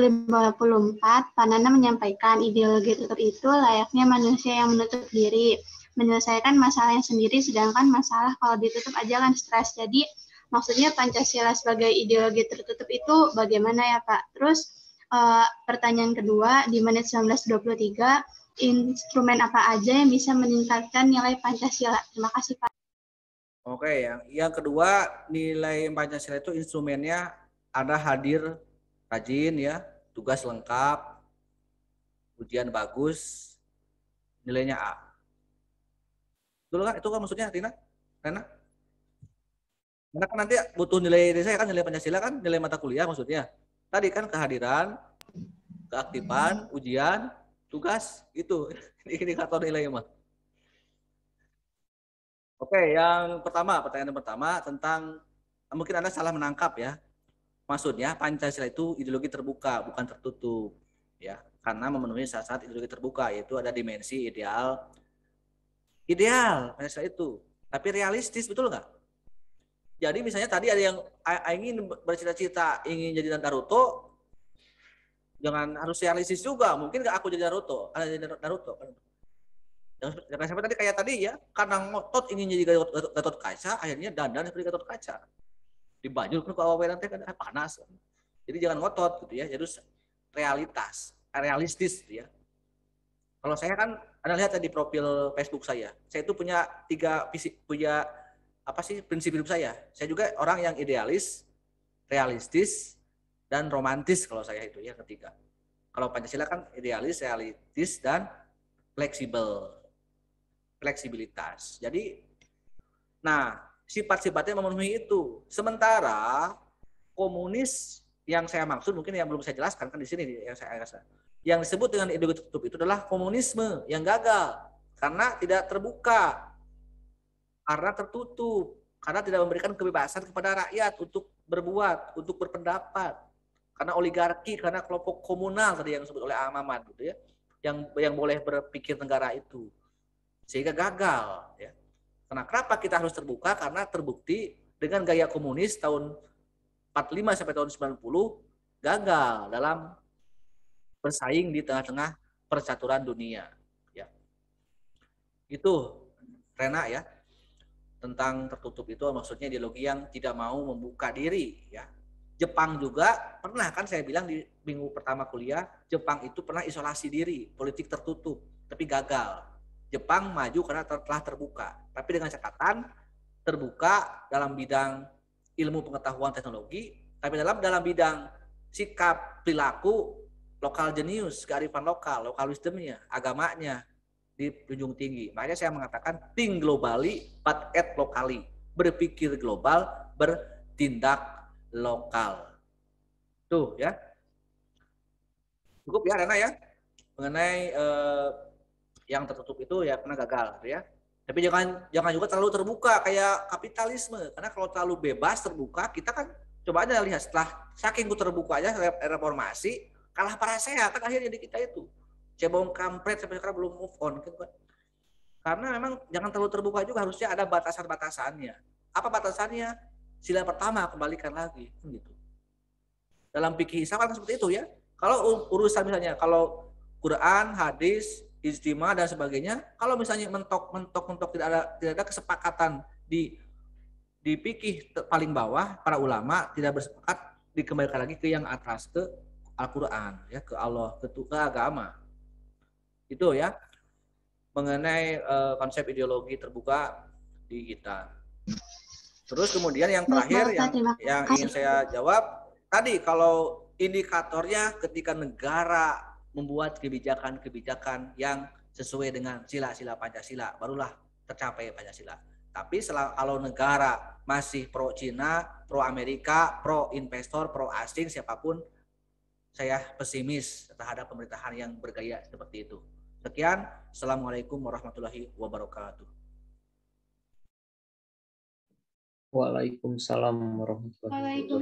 Pak Nana menyampaikan ideologi tertutup itu layaknya manusia yang menutup diri, menyelesaikan masalahnya sendiri, sedangkan masalah kalau ditutup aja kan stres. Jadi maksudnya Pancasila sebagai ideologi tertutup itu bagaimana ya Pak? Terus pertanyaan kedua, di menit 19.23, instrumen apa aja yang bisa meningkatkan nilai Pancasila? Terima kasih Pak. Oke, yang kedua nilai Pancasila itu instrumennya ada hadir rajin ya, tugas lengkap, ujian bagus, nilainya A. Betul kan? Itu kan maksudnya Rena? Karena kan nanti butuh nilai saya kan nilai Pancasila kan nilai mata kuliah maksudnya. Tadi kan kehadiran, keaktifan, ujian, tugas itu indikator nilai mah. Oke, yang pertama, pertanyaan pertama tentang mungkin Anda salah menangkap ya. Maksudnya Pancasila itu ideologi terbuka, bukan tertutup. Ya, karena memenuhi syarat ideologi terbuka, yaitu ada dimensi ideal. Ideal Pancasila itu, tapi realistis, betul nggak? Jadi misalnya tadi ada yang ingin bercita-cita ingin jadi Naruto, jangan harus realistis juga. Mungkin nggak aku jadi Naruto, karena jadi Naruto kan. Jangan sampai tadi kayak tadi ya, karena ngotot ingin jadi Gatot Kaca, akhirnya dandan seperti Gatot Kaca. Di baju ke awewe nanti kan panas. Jadi jangan ngotot gitu ya. Jadi realistis gitu ya. Kalau saya kan Anda lihat di profil Facebook saya itu punya prinsip hidup saya. Saya juga orang yang idealis, realistis, dan romantis kalau saya itu ya ketiga. Kalau Pancasila kan idealis, realistis, dan fleksibilitas. Jadi, nah sifat-sifatnya memenuhi itu. Sementara komunis yang saya maksud mungkin yang belum saya jelaskan kan di sini yang saya rasa. Yang disebut dengan ideologi tertutup itu adalah komunisme yang gagal karena tidak terbuka, karena tertutup, karena tidak memberikan kebebasan kepada rakyat untuk berbuat, untuk berpendapat. Karena oligarki, karena kelompok komunal tadi yang disebut oleh Amaman gitu ya, yang boleh berpikir negara itu. Sehingga gagal ya. Karena kenapa kita harus terbuka? Karena terbukti dengan gaya komunis tahun 45 sampai tahun 90 gagal dalam bersaing di tengah-tengah percaturan dunia. Ya. Itu Rena ya. Tentang tertutup itu maksudnya ideologi yang tidak mau membuka diri ya. Jepang juga pernah kan saya bilang di minggu pertama kuliah, Jepang itu pernah isolasi diri, politik tertutup, tapi gagal. Jepang maju karena telah terbuka, tapi dengan catatan terbuka dalam bidang ilmu pengetahuan teknologi, tapi dalam bidang sikap perilaku lokal jenius, kearifan lokal wisdomnya, agamanya dijunjung tinggi. Makanya saya mengatakan think globally but act locally, berpikir global, bertindak lokal. Tuh ya, cukup ya Rena ya mengenai yang tertutup itu ya karena gagal gitu ya. Tapi jangan juga terlalu terbuka kayak kapitalisme, karena kalau terlalu bebas terbuka kita kan coba aja lihat setelah saking terbuka aja reformasi kalah parasehat kan akhirnya di kita itu cebong kampret sampai sekarang belum move on gitu kan. Karena memang jangan terlalu terbuka juga, harusnya ada batasan-batasannya. Apa batasannya? Sila pertama kembalikan lagi gitu. Dalam fikih Islam kan seperti itu ya. Kalau urusan misalnya kalau Quran, hadis, ijtima dan sebagainya, kalau misalnya mentok tidak ada kesepakatan di fikih paling bawah, para ulama tidak bersepakat, dikembalikan lagi ke yang atas, ke Al-Quran ya, ke Allah, ke agama. Itu ya mengenai konsep ideologi terbuka di kita. Terus kemudian yang terakhir yang ingin saya jawab tadi, kalau indikatornya ketika negara membuat kebijakan-kebijakan yang sesuai dengan sila-sila Pancasila, barulah tercapai Pancasila. Tapi kalau negara masih pro Cina, pro Amerika, pro investor, pro asing, siapapun, saya pesimis terhadap pemerintahan yang bergaya seperti itu. Sekian, Assalamualaikum warahmatullahi wabarakatuh. Waalaikumsalam warahmatullahi wabarakatuh.